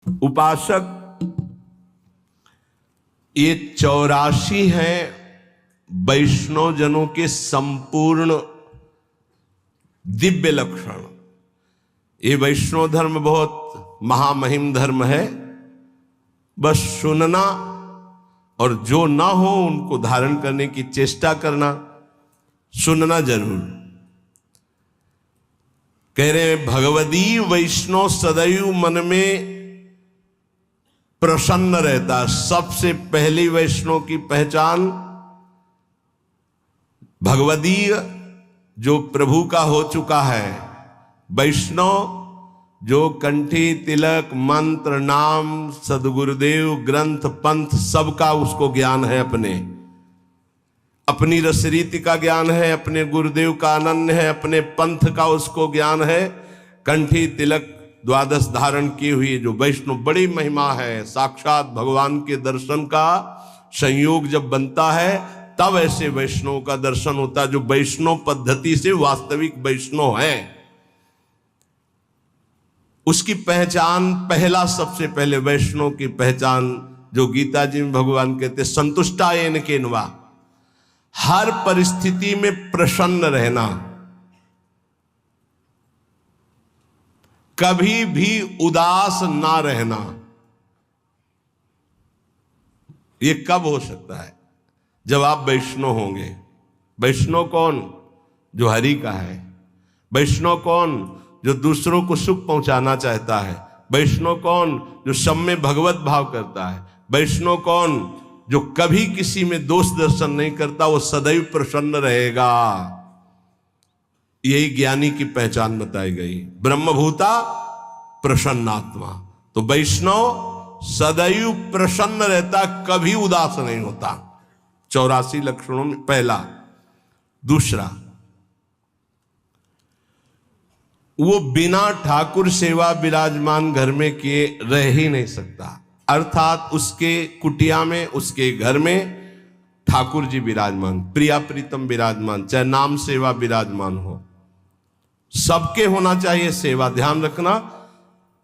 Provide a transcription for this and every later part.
उपासक ये 84 हैं वैष्णव जनों के संपूर्ण दिव्य लक्षण। ये वैष्णव धर्म बहुत महामहिम धर्म है, बस सुनना और जो ना हो उनको धारण करने की चेष्टा करना, सुनना जरूर। कह रहे भगवदी वैष्णव सदैव मन में प्रसन्न रहता। सबसे पहली वैष्णव की पहचान भगवदीय जो प्रभु का हो चुका है, वैष्णव जो कंठी तिलक मंत्र नाम सदगुरुदेव ग्रंथ पंथ सबका उसको ज्ञान है, अपनी रसरीति का ज्ञान है, अपने गुरुदेव का अनन्य है, अपने पंथ का उसको ज्ञान है। कंठी तिलक द्वादश धारण की हुई जो वैष्णव बड़ी महिमा है। साक्षात भगवान के दर्शन का संयोग जब बनता है तब ऐसे वैष्णव का दर्शन होता है, जो वैष्णव पद्धति से वास्तविक वैष्णव है। उसकी पहचान पहला, सबसे पहले वैष्णव की पहचान जो गीता जी में भगवान कहते संतुष्टायेन केनवा, हर परिस्थिति में प्रसन्न रहना, कभी भी उदास ना रहना। ये कब हो सकता है? जब आप वैष्णव होंगे। वैष्णव कौन? जो हरि का है। वैष्णव कौन? जो दूसरों को सुख पहुंचाना चाहता है। वैष्णव कौन? जो सब में भगवत भाव करता है। वैष्णव कौन? जो कभी किसी में दोष दर्शन नहीं करता, वो सदैव प्रसन्न रहेगा। यही ज्ञानी की पहचान बताई गई, ब्रह्मभूता प्रसन्नात्मा। तो वैष्णव सदैव प्रसन्न रहता, कभी उदास नहीं होता। 84 लक्षणों में पहला। दूसरा, वो बिना ठाकुर सेवा विराजमान घर में किए रह ही नहीं सकता। अर्थात उसके कुटिया में, उसके घर में ठाकुर जी विराजमान, प्रिया प्रीतम विराजमान, चाहे नाम सेवा विराजमान हो, सबके होना चाहिए सेवा। ध्यान रखना,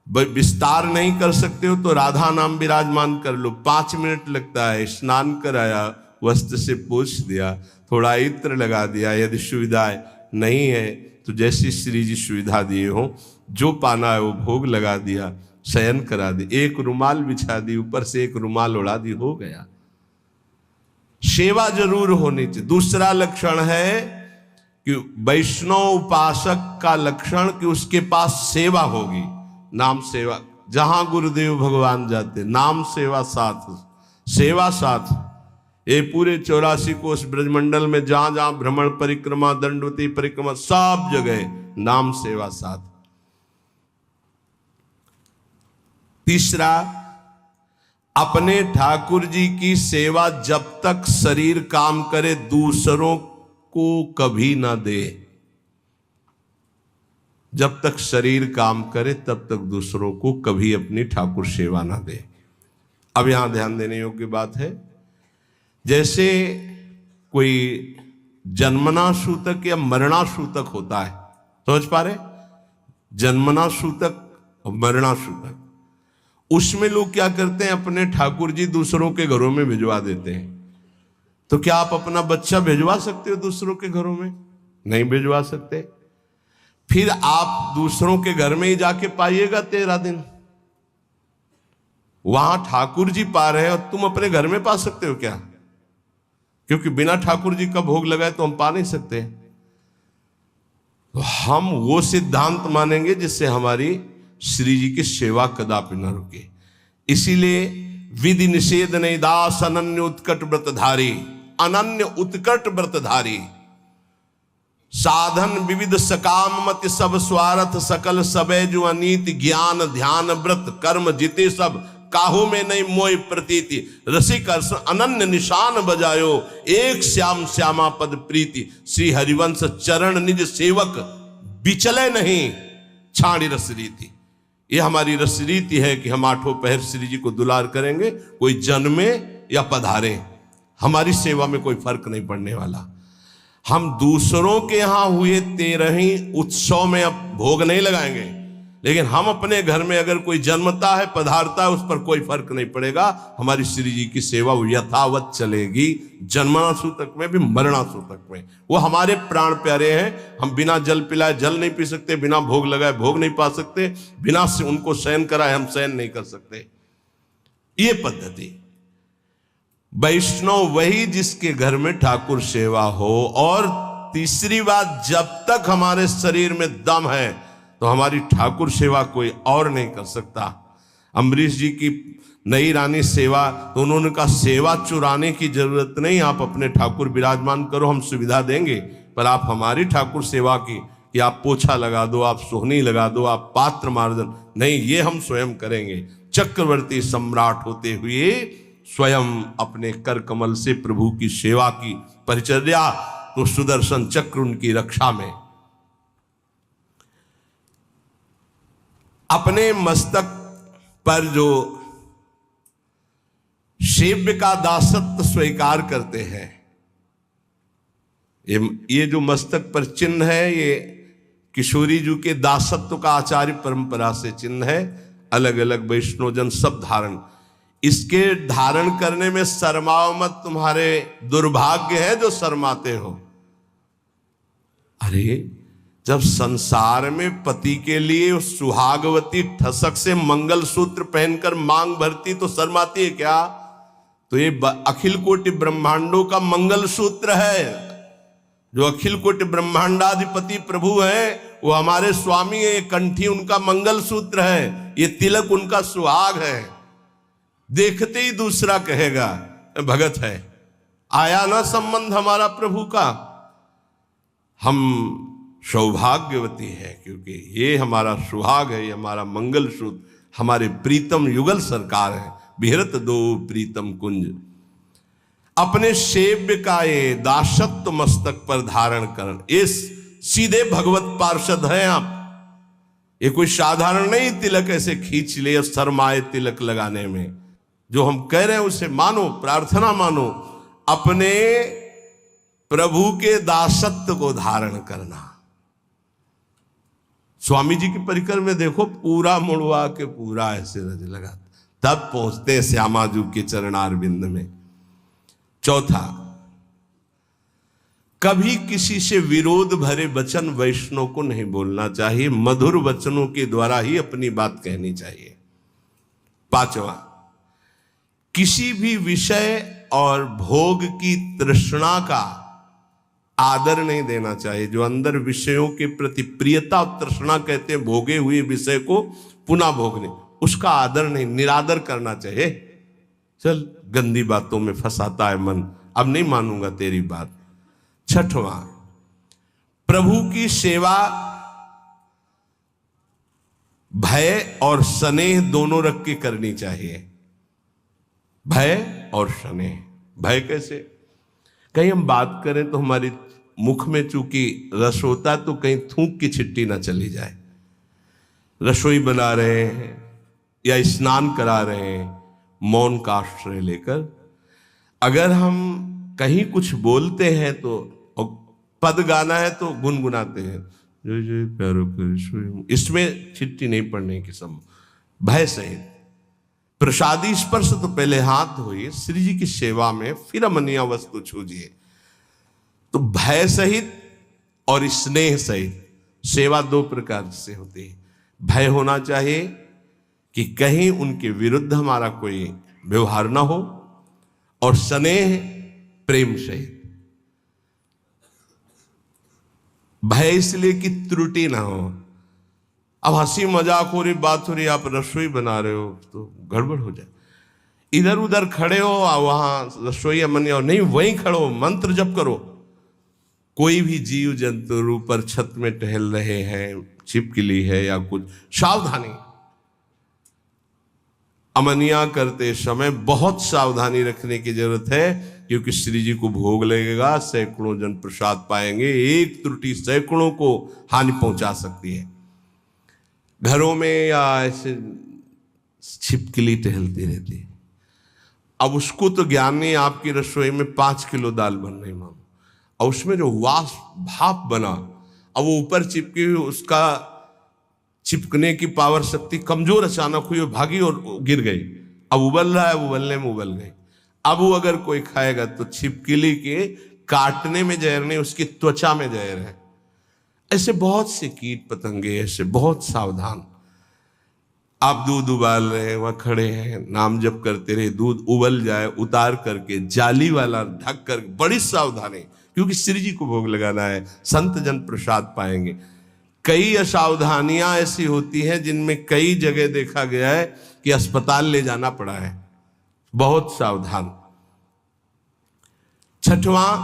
विस्तार नहीं कर सकते हो तो राधा नाम विराजमान कर लो, 5 मिनट लगता है। स्नान कराया, वस्त्र से पोंछ दिया, थोड़ा इत्र लगा दिया। यदि सुविधा नहीं है तो जैसी श्री जी सुविधा दिए हो, जो पाना है वो भोग लगा दिया, शयन करा दी, एक रुमाल बिछा दी, ऊपर से एक रुमाल उड़ा दी, हो गया। सेवा जरूर होनी चाहिए। दूसरा लक्षण है कि वैष्णव उपासक का लक्षण कि उसके पास सेवा होगी। नाम सेवा, जहां गुरुदेव भगवान जाते नाम सेवा साथ, सेवा साथ। ये पूरे 84 कोष ब्रजमंडल में जहां जहां भ्रमण परिक्रमा, दंडवती परिक्रमा, सब जगह नाम सेवा साथ। तीसरा, अपने ठाकुर जी की सेवा जब तक शरीर काम करे दूसरों को कभी ना दे। जब तक शरीर काम करे तब तक दूसरों को कभी अपनी ठाकुर सेवा ना दे। अब यहां ध्यान देने योग्य बात है, जैसे कोई जन्मना सूतक या मरणा सूतक होता है, समझ पा रहे? जन्मना सूतक और मरणा सूतक, उसमें लोग क्या करते हैं, अपने ठाकुर जी दूसरों के घरों में भिजवा देते हैं। तो क्या आप अपना बच्चा भिजवा सकते हो दूसरों के घरों में? नहीं भिजवा सकते। फिर आप दूसरों के घर में ही जाके पाइएगा 13 दिन। वहां ठाकुर जी पा रहे हैं और तुम अपने घर में पा सकते हो क्या? क्योंकि बिना ठाकुर जी का भोग लगाए तो हम पा नहीं सकते। तो हम वो सिद्धांत मानेंगे जिससे हमारी श्री जी की सेवा कदापि न रुके। इसीलिए विधि निषेध नहीं दास अनन्य उत्कट व्रतधारी, अनन्य उत्कट व्रतधारी, साधन विविध सकाम मत सब स्वार्थ सकल सबे जो अनीति, ज्ञान ध्यान व्रत कर्म जिते सब काहू में नहीं मोय प्रतीति, रसिक अनन्य निशान बजायो एक श्याम श्यामा पद प्रीति, श्री हरिवंश चरण निज सेवक बिचले नहीं छाड़ी रस रीति। ये हमारी रस रीति है कि हम 8 पहर श्री जी को दुलार करेंगे, कोई जन्मे या पधारे, हमारी सेवा में कोई फर्क नहीं पड़ने वाला। हम दूसरों के यहां हुए 13 उत्सव में अब भोग नहीं लगाएंगे। लेकिन हम अपने घर में अगर कोई जन्मता है, पधारता है, उस पर कोई फर्क नहीं पड़ेगा। हमारी श्री जी की सेवा यथावत चलेगी, जन्मनासु तक में भी मरणासु तक में। वो हमारे प्राण प्यारे हैं। हम बिना जल पिलाए जल नहीं पी सकते, बिना भोग लगाए भोग नहीं पा सकते, बिना से उनको शयन कराए हम शयन नहीं कर सकते। ये पद्धति वैष्णव वही जिसके घर में ठाकुर सेवा हो। और तीसरी बात, जब तक हमारे शरीर में दम है तो हमारी ठाकुर सेवा कोई और नहीं कर सकता। अम्बरीश जी की नई रानी सेवा, तो उन्होंने कहा सेवा चुराने की जरूरत नहीं, आप अपने ठाकुर विराजमान करो, हम सुविधा देंगे, पर आप हमारी ठाकुर सेवा की कि आप पोछा लगा दो, आप सोहनी लगा दो, आप पात्र मार्जन नहीं, ये हम स्वयं करेंगे। चक्रवर्ती सम्राट होते हुए स्वयं अपने कर कमल से प्रभु की सेवा की परिचर्या, तो सुदर्शन चक्र उनकी रक्षा में। अपने मस्तक पर जो सेव्य का दासत्व स्वीकार करते हैं, ये जो मस्तक पर चिन्ह है, ये किशोरी जी के दासत्व का आचार्य परंपरा से चिन्ह है। अलग अलग वैष्णवजन सब धारण, इसके धारण करने में शर्माओ मत, तुम्हारे दुर्भाग्य है जो शर्माते हो। अरे जब संसार में पति के लिए सुहागवती ठसक से मंगलसूत्र पहनकर मांग भरती तो शर्माती है क्या? तो ये अखिल कोटि ब्रह्मांडों का मंगलसूत्र है। जो अखिल कोटि ब्रह्मांडाधिपति प्रभु है वो हमारे स्वामी है। ये कंठी उनका मंगलसूत्र है, ये तिलक उनका सुहाग है। देखते ही दूसरा कहेगा भगत है। आया ना संबंध हमारा प्रभु का। हम सौभाग्यवती है क्योंकि ये हमारा सुहाग है, ये हमारा मंगलसूत्र, हमारे प्रीतम युगल सरकार है। बिहरत दो प्रीतम कुंज, अपने सेव्य का ये दासत्व मस्तक पर धारण कर, ये सीधे भगवत पार्षद हैं आप। ये कोई साधारण नहीं तिलक ऐसे खींच ले शर्माए तिलक लगाने में। जो हम कह रहे हैं उसे मानो, प्रार्थना मानो, अपने प्रभु के दासत्व को धारण करना। स्वामी जी की परिकर में देखो, पूरा मुड़वा के पूरा ऐसे रज लगा, तब पहुंचते श्यामाजू के चरणारविंद में। चौथा, कभी किसी से विरोध भरे वचन वैष्णव को नहीं बोलना चाहिए, मधुर वचनों के द्वारा ही अपनी बात कहनी चाहिए। पांचवा, किसी भी विषय और भोग की तृष्णा का आदर नहीं देना चाहिए। जो अंदर विषयों के प्रति प्रियता और तृष्णा कहते हैं, भोगे हुए विषय को पुनः भोगने, उसका आदर नहीं, निरादर करना चाहिए। चल गंदी बातों में फंसाता है मन, अब नहीं मानूंगा तेरी बात। छठवां, प्रभु की सेवा भय और स्नेह दोनों रख के करनी चाहिए। भय और स्नेह। भय कैसे? कहीं हम बात करें तो हमारी मुख में चूंकि रस होता है तो कहीं थूक की छिट्टी ना चली जाए। रसोई बना रहे हैं या स्नान करा रहे हैं, मौन का आश्रय लेकर अगर हम कहीं कुछ बोलते हैं तो, पद गाना है तो गुनगुनाते हैं, जय जय प्यारो प्यारो, इसमें छिट्टी नहीं पड़ने की संभव। भय सहित प्रसादी स्पर्श तो पहले हाथ धोइए श्री जी की सेवा में, फिर अमनिया वस्तु छूजिए। तो भय सहित और स्नेह सहित सेवा दो प्रकार से होती है। भय होना चाहिए कि कहीं उनके विरुद्ध हमारा कोई व्यवहार ना हो, और स्नेह प्रेम सहित। भय इसलिए कि त्रुटि ना हो। अब हंसी मजाक हो रही, बात हो रही, आप रसोई बना रहे हो तो गड़बड़ हो जाए। इधर उधर खड़े हो, वहां रसोई मनिया नहीं, वहीं खड़ो, मंत्र जप करो। कोई भी जीव जंतु ऊपर छत में टहल रहे हैं, छिपकली है या कुछ, सावधानी। अमनिया करते समय बहुत सावधानी रखने की जरूरत है, क्योंकि श्री जी को भोग लगेगा, सैकड़ों जन प्रसाद पाएंगे। एक त्रुटि सैकड़ों को हानि पहुंचा सकती है। घरों में या ऐसे छिपकली टहलती रहती है। अब उसको तो ज्ञान नहीं, आपकी रसोई में 5 किलो दाल बन रही माम, और उसमें जो वाष्प भाप बना, अब वो ऊपर चिपकी हुई, उसका चिपकने की पावर शक्ति कमजोर अचानक हुई और भागी और गिर गई। अब उबल रहा है, उबलने में उबल गई। अब वो अगर कोई खाएगा तो छिपकली के काटने में जहर नहीं, उसकी त्वचा में जहर है। ऐसे बहुत से कीट पतंगे, ऐसे बहुत सावधान। आप दूध उबाल रहे हैं, वहां खड़े हैं, नाम जप करते रहे, दूध उबल जाए उतार करके जाली वाला ढक कर, बड़ी सावधानी, क्योंकि श्री जी को भोग लगाना है, संत जन प्रसाद पाएंगे। कई असावधानियां ऐसी होती हैं जिनमें कई जगह देखा गया है कि अस्पताल ले जाना पड़ा है। बहुत सावधान। छठवां,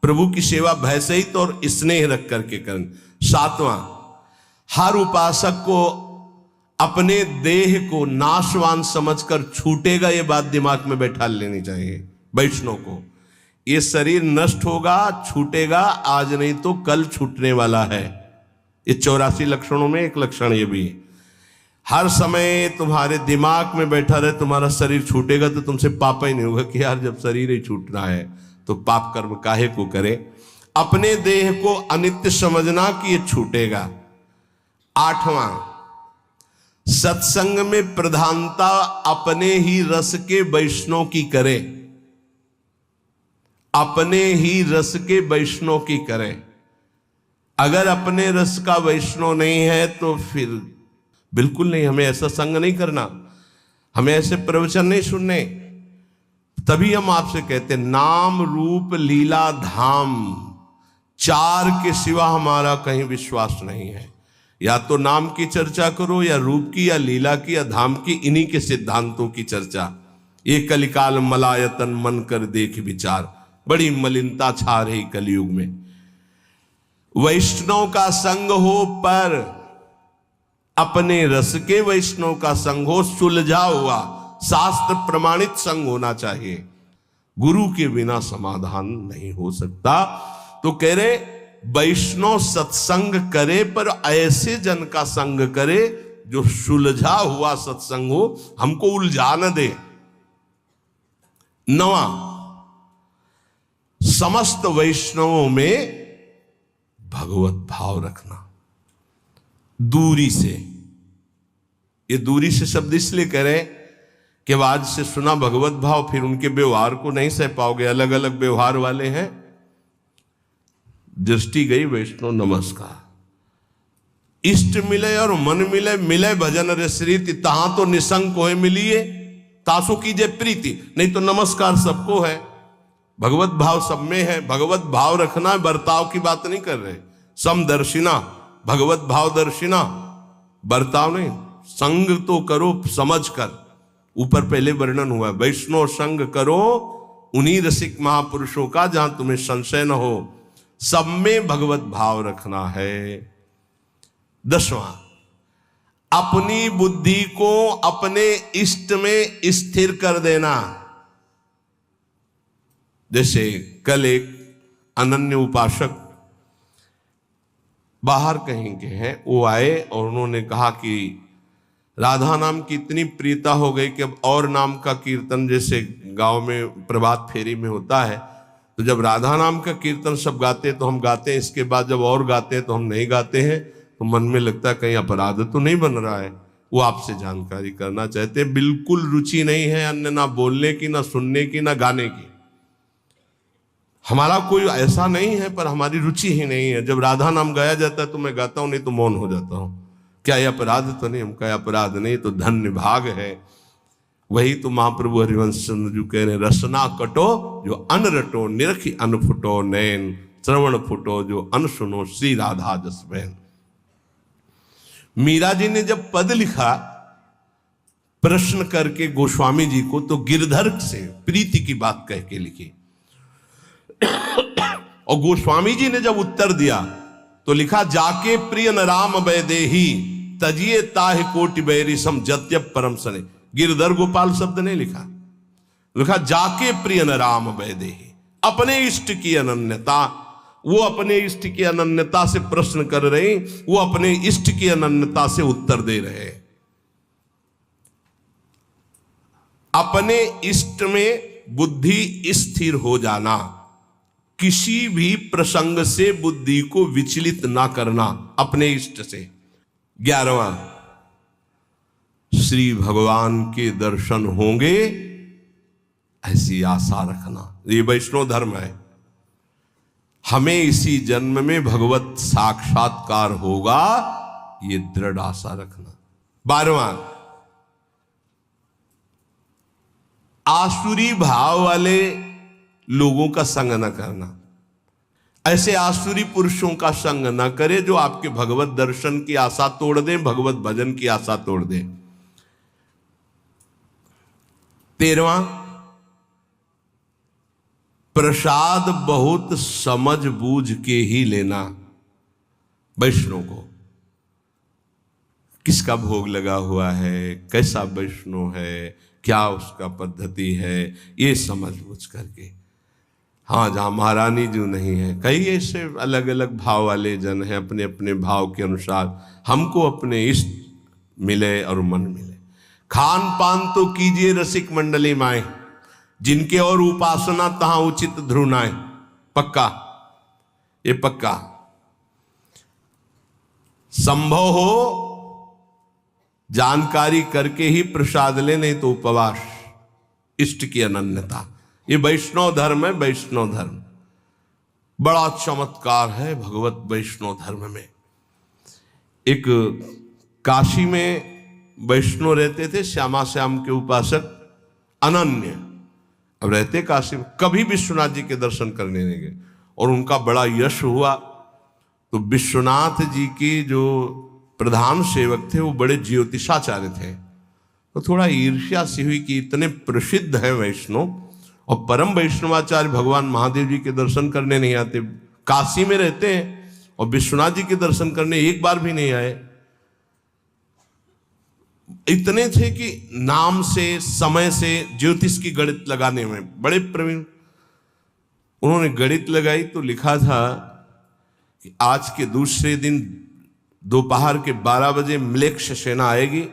प्रभु की सेवा भय सहित और स्नेह रख करके करनी। सातवां, हर उपासक को अपने देह को नाशवान समझकर छूटेगा, ये बात दिमाग में बैठा लेनी चाहिए वैष्णव को। ये शरीर नष्ट होगा, छूटेगा, आज नहीं तो कल छूटने वाला है। ये 84 लक्षणों में एक लक्षण ये भी है। हर समय तुम्हारे दिमाग में बैठा रहे तुम्हारा शरीर छूटेगा तो तुमसे पाप ही नहीं होगा कि यार जब शरीर ही छूटना है तो पाप कर्म काहे को करे। अपने देह को अनित्य समझना कि ये छूटेगा। आठवां, सत्संग में प्रधानता अपने ही रस के वैष्णव की करे। अपने ही रस के वैष्णव की करे। अगर अपने रस का वैष्णव नहीं है तो फिर बिल्कुल नहीं, हमें ऐसा संग नहीं करना, हमें ऐसे प्रवचन नहीं सुनने। तभी हम आपसे कहते नाम रूप लीला धाम, चार के सिवा हमारा कहीं विश्वास नहीं है। या तो नाम की चर्चा करो, या रूप की, या लीला की, या धाम की, इन्हीं के सिद्धांतों की चर्चा। ये कलिकाल मलायतन मन कर देख विचार, बड़ी मलिनता छा रही कलयुग में। वैष्णव का संग हो पर अपने रस के वैष्णव का संग हो, सुलझा हुआ शास्त्र प्रमाणित संग होना चाहिए। गुरु के बिना समाधान नहीं हो सकता। तो कह रहे वैष्णव सत्संग करे पर ऐसे जन का संग करे जो सुलझा हुआ सत्संग हो, हमको उलझा न दे। नवा, समस्त वैष्णवों में भगवत भाव रखना। दूरी से, ये दूरी से शब्द इसलिए करें कि आज से सुना भगवत भाव, फिर उनके व्यवहार को नहीं सह पाओगे। अलग अलग व्यवहार वाले हैं। दृष्टि गई वैष्णव नमस्कार। इष्ट मिले और मन मिले, मिले भजन रसरीति, तहां तो निसंग को है मिलिए, तासु कीजिए प्रीति। नहीं तो नमस्कार सबको है, भगवत भाव सब में है। भगवत भाव रखना, बर्ताव की बात नहीं कर रहे। समदर्शिना, भगवत भाव दर्शिना, बर्ताव नहीं। संग तो करो समझ कर, ऊपर पहले वर्णन हुआ। वैष्णव संग करो उन्हीं रसिक महापुरुषों का जहां तुम्हें संशय न हो। सब में भगवत भाव रखना है। 10वां, अपनी बुद्धि को अपने इष्ट में स्थिर कर देना। जैसे कल एक अनन्य उपासक बाहर कहीं के हैं, वो आए और उन्होंने कहा कि राधा नाम की इतनी प्रियता हो गई कि अब और नाम का कीर्तन, जैसे गांव में प्रभात फेरी में होता है, तो जब राधा नाम का कीर्तन सब गाते हैं तो हम गाते हैं, इसके बाद जब और गाते हैं तो हम नहीं गाते हैं। तो मन में लगता है कहीं अपराध तो नहीं बन रहा है। वो आपसे जानकारी करना चाहते हैं। बिल्कुल रुचि नहीं है अन्य, ना बोलने की, ना सुनने की, ना गाने की। हमारा कोई ऐसा नहीं है, पर हमारी रुचि ही नहीं है। जब राधा नाम गाया जाता है तो मैं गाता हूं, नहीं तो मौन हो जाता हूं। क्या यह अपराध तो नहीं? हम क्या अपराध नहीं, तो धन्य भाग है। वही तो महाप्रभु हरिवंश चंद्र जी कह रहे, रसना कटो जो अन रटो, निरखी अन फुटो नैन, श्रवण फुटो जो अन सुनो, श्री राधा जस बहन। मीरा जी ने जब पद लिखा प्रश्न करके गोस्वामी जी को, तो गिरधर से प्रीति की बात कह के लिखी। और गोस्वामी जी ने जब उत्तर दिया तो लिखा, जाके प्रिय न राम वैदेही, तजिए ताहि कोटि बैरी सम जत्यप परम सने। गिरधर गोपाल शब्द नहीं लिखा, लिखा जाके प्रिय न राम वैदेही। अपने इष्ट की अनन्यता, वो अपने इष्ट की अनन्यता से प्रश्न कर रहे, वो अपने इष्ट की अनन्यता से उत्तर दे रहे। अपने इष्ट में बुद्धि स्थिर हो जाना, किसी भी प्रसंग से बुद्धि को विचलित ना करना, अपने इष्ट से। 11वां, श्री भगवान के दर्शन होंगे ऐसी आशा रखना। ये वैष्णव धर्म है। हमें इसी जन्म में भगवत साक्षात्कार होगा, ये दृढ़ आशा रखना। 12वां, आसुरी भाव वाले लोगों का संग न करना। ऐसे आसुरी पुरुषों का संग न करे जो आपके भगवत दर्शन की आशा तोड़ दें, भगवत भजन की आशा तोड़ दें। 13वां, प्रसाद बहुत समझ बूझ के ही लेना। वैष्णव को किसका भोग लगा हुआ है, कैसा वैष्णव है, क्या उसका पद्धति है, ये समझ बूझ करके। हाँ, जहाँ महारानी जो नहीं है, कई ऐसे अलग अलग भाव वाले जन हैं, अपने अपने भाव के अनुसार हमको अपने इष्ट मिले और मन मिले। खान पान तो कीजिए रसिक मंडली माए, जिनके और उपासना तहां उचित ध्रुनाए। पक्का, ये पक्का। संभव हो जानकारी करके ही प्रसाद ले, नहीं तो उपवास, इष्ट की अनन्यता। ये वैष्णव धर्म है। वैष्णव धर्म बड़ा चमत्कार है भगवत वैष्णव धर्म में। एक काशी में वैष्णव रहते थे, श्यामा श्याम के उपासक अनन्य। अब रहते काशी में, कभी विश्वनाथ जी के दर्शन करने नहीं गए, और उनका बड़ा यश हुआ। तो विश्वनाथ जी के जो प्रधान सेवक थे वो बड़े ज्योतिषाचार्य थे। तो थोड़ा ईर्ष्या सी हुई कि इतने प्रसिद्ध है वैष्णव और परम वैष्णवाचार्य भगवान महादेव जी के दर्शन करने नहीं आते, काशी में रहते हैं और विश्वनाथ जी के दर्शन करने एक बार भी नहीं आए। इतने थे कि नाम से, समय से, ज्योतिष की गणित लगाने में बड़े प्रवीण। उन्होंने गणित लगाई तो लिखा था कि आज के दूसरे दिन दोपहर के 12 बजे म्लेच्छ सेना आएगी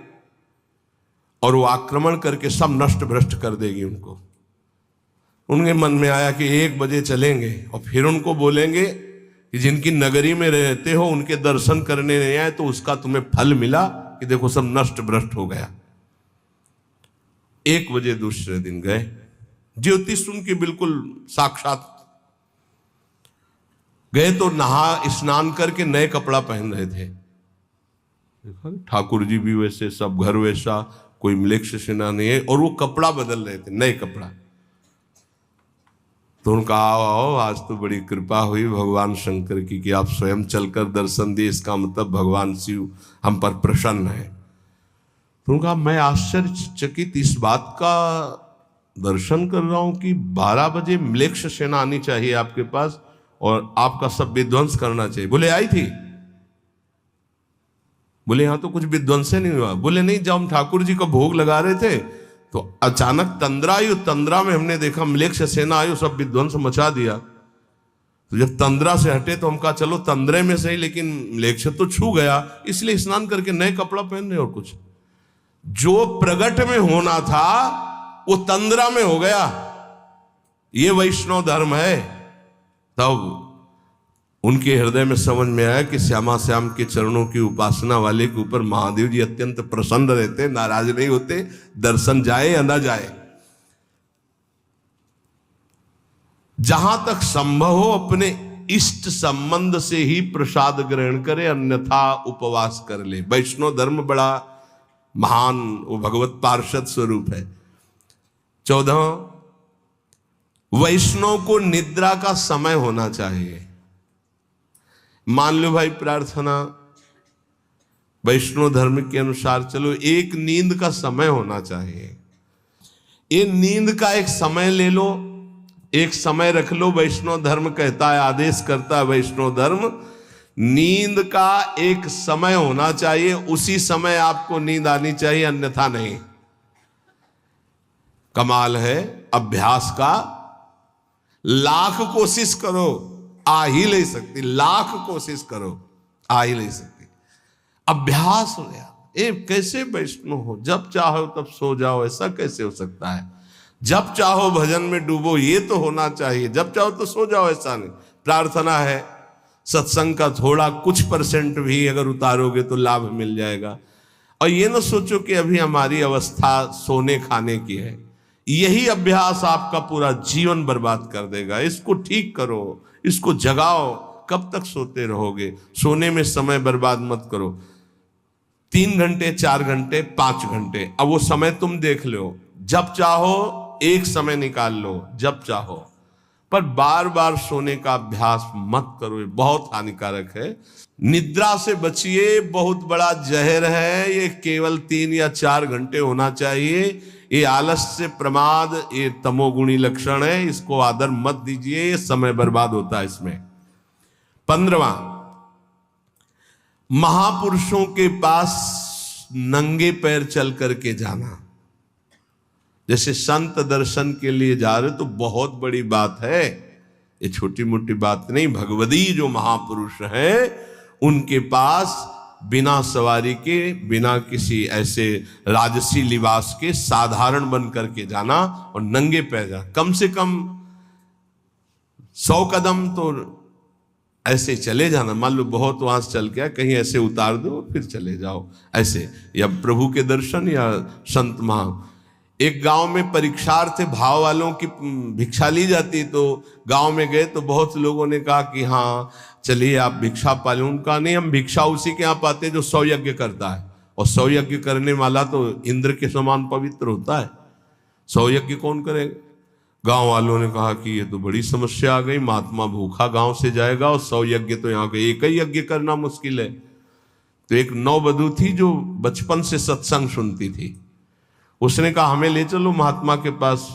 और वो आक्रमण करके सब नष्ट भ्रष्ट कर देगी उनको। उनके मन में आया कि 1 बजे चलेंगे और फिर उनको बोलेंगे कि जिनकी नगरी में रहते हो उनके दर्शन करने नहीं आए तो उसका तुम्हें फल मिला कि देखो सब नष्ट भ्रष्ट हो गया। 1 बजे दूसरे दिन गए, ज्योतिष उनकी बिल्कुल साक्षात। गए तो नहा स्नान करके नए कपड़ा पहन रहे थे। ठाकुर जी भी वैसे, सब घर वैसा, कोई म्लेच्छ सेना नहीं है, और वो कपड़ा बदल रहे थे, नए कपड़ा। तो उनका आओ आज तो बड़ी कृपा हुई भगवान शंकर की कि आप स्वयं चलकर दर्शन दिए, इसका मतलब भगवान शिव हम पर प्रसन्न है। तो उनका मैं आश्चर्यचकित इस बात का दर्शन कर रहा हूं कि 12 बजे म्लेच्छ सेना आनी चाहिए आपके पास और आपका सब विध्वंस करना चाहिए। बोले आई थी? बोले यहां तो कुछ विध्वंस नहीं हुआ। बोले नहीं, जब हम ठाकुर जी को भोग लगा रहे थे तो अचानक तंद्रा आई, तंद्रा में हमने देखा म्लेच्छ सेना आई, सब विध्वंस मचा दिया। तो जब तंद्रा से हटे तो हम कहा चलो तंद्रे में सही, लेकिन म्लेच्छ तो छू गया, इसलिए स्नान करके नए कपड़ा पहन रहे। और कुछ जो प्रगट में होना था वो तंद्रा में हो गया। ये वैष्णव धर्म है। तब उनके हृदय में समझ में आया कि श्यामा श्याम के चरणों की उपासना वाले के ऊपर महादेव जी अत्यंत प्रसन्न रहते, नाराज नहीं होते, दर्शन जाए या ना जाए। जहां तक संभव हो अपने इष्ट संबंध से ही प्रसाद ग्रहण करे, अन्यथा उपवास कर ले। वैष्णव धर्म बड़ा महान, वो भगवत पार्षद स्वरूप है। 14, वैष्णव को निद्रा का समय होना चाहिए। मान लो भाई प्रार्थना वैष्णव धर्म के अनुसार चलो, एक नींद का समय होना चाहिए। ये नींद का एक समय ले लो, एक समय रख लो। वैष्णव धर्म कहता है, आदेश करता है वैष्णव धर्म, नींद का एक समय होना चाहिए, उसी समय आपको नींद आनी चाहिए, अन्यथा नहीं। कमाल है अभ्यास का। लाख कोशिश करो, आ ही नहीं सकती। लाख कोशिश करो, आ ही नहीं सकती। अभ्यास हो गया। ए कैसे वैष्णव हो, जब चाहो तब सो जाओ, ऐसा कैसे हो सकता है? जब चाहो भजन में डूबो, ये तो होना चाहिए। जब चाहो तो सो जाओ, ऐसा नहीं। प्रार्थना है सत्संग का थोड़ा कुछ % भी अगर उतारोगे तो लाभ मिल जाएगा। और ये ना सोचो कि अभी हमारी अवस्था सोने खाने की है, यही अभ्यास आपका पूरा जीवन बर्बाद कर देगा। इसको ठीक करो, इसको जगाओ। कब तक सोते रहोगे? सोने में समय बर्बाद मत करो। 3 घंटे, 4 घंटे, 5 घंटे, अब वो समय तुम देख लो। जब चाहो एक समय निकाल लो, जब चाहो, पर बार बार सोने का अभ्यास मत करो, ये बहुत हानिकारक है। निद्रा से बचिए, बहुत बड़ा जहर है ये। केवल 3 या 4 घंटे होना चाहिए। ये आलस से प्रमाद, ये तमोगुणी लक्षण है, इसको आदर मत दीजिए, ये समय बर्बाद होता है इसमें। 15वां, महापुरुषों के पास नंगे पैर चल करके जाना। जैसे संत दर्शन के लिए जा रहे तो बहुत बड़ी बात है, ये छोटी मोटी बात नहीं। भगवदी जो महापुरुष है उनके पास बिना सवारी के, बिना किसी ऐसे राजसी लिबास के, साधारण बन करके जाना और नंगे पैर जाना। कम से कम 100 कदम तो ऐसे चले जाना। मान लो बहुत वहां से चल के कहीं ऐसे उतार दो फिर चले जाओ ऐसे, या प्रभु के दर्शन या संत महा। एक गांव में परीक्षार्थ भाव वालों की भिक्षा ली जाती, तो गांव में गए तो बहुत लोगों ने कहा कि हाँ चलिए आप भिक्षा पाले। उनका नहीं, हम भिक्षा उसी के यहाँ पाते जो 100 यज्ञ करता है, और 100 यज्ञ करने वाला तो इंद्र के समान पवित्र होता है। 100 यज्ञ कौन करेगा? गांव वालों ने कहा कि ये तो बड़ी समस्या आ गई, महात्मा भूखा गांव से जाएगा और 100 यज्ञ तो यहाँ के एक ही यज्ञ करना मुश्किल है। तो एक नौवधू थी जो बचपन से सत्संग सुनती थी, उसने कहा हमें ले चलो महात्मा के पास,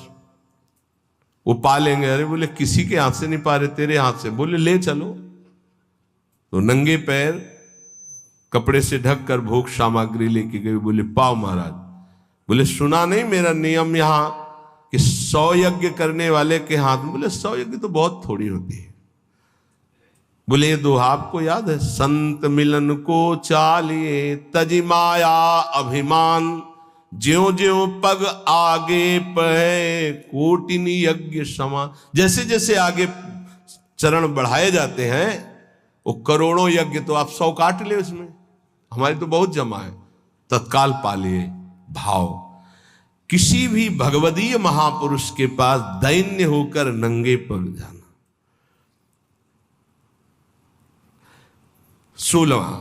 वो पा लेंगे। अरे बोले किसी के हाथ से नहीं पा रहे, तेरे हाथ से। बोले ले चलो। तो नंगे पैर कपड़े से ढक कर भोग सामग्री लेके गए। बोले पाओ महाराज। बोले सुना नहीं मेरा नियम यहाँ कि 100 यज्ञ करने वाले के हाथ में। बोले 100 यज्ञ तो बहुत थोड़ी होती है। बोले ये दोहा आपको याद है? संत मिलन को चालिए तजी माया अभिमान, ज्यों ज्यों पग आगे पढ़े कोटिनी यज्ञ समा। जैसे जैसे आगे चरण बढ़ाए जाते हैं वो करोड़ों यज्ञ, तो आप 100 काट ले उसमें, हमारी तो बहुत जमा है, तत्काल पा लिए भाव। किसी भी भगवदीय महापुरुष के पास दैन्य होकर नंगे पग जाना। 16वां,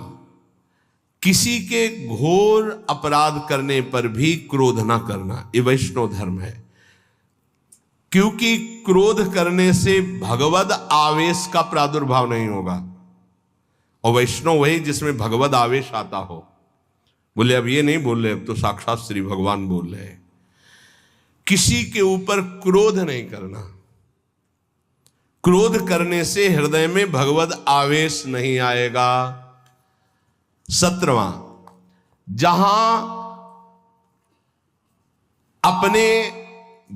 किसी के घोर अपराध करने पर भी क्रोध ना करना, ये वैष्णव धर्म है। क्योंकि क्रोध करने से भगवद आवेश का प्रादुर्भाव नहीं होगा, और वैष्णव वही जिसमें भगवद आवेश आता हो। बोले अब ये नहीं बोल रहे, अब तो साक्षात श्री भगवान बोल रहे हैं। किसी के ऊपर क्रोध नहीं करना। क्रोध करने से हृदय में भगवद आवेश नहीं आएगा। 17वां, जहां अपने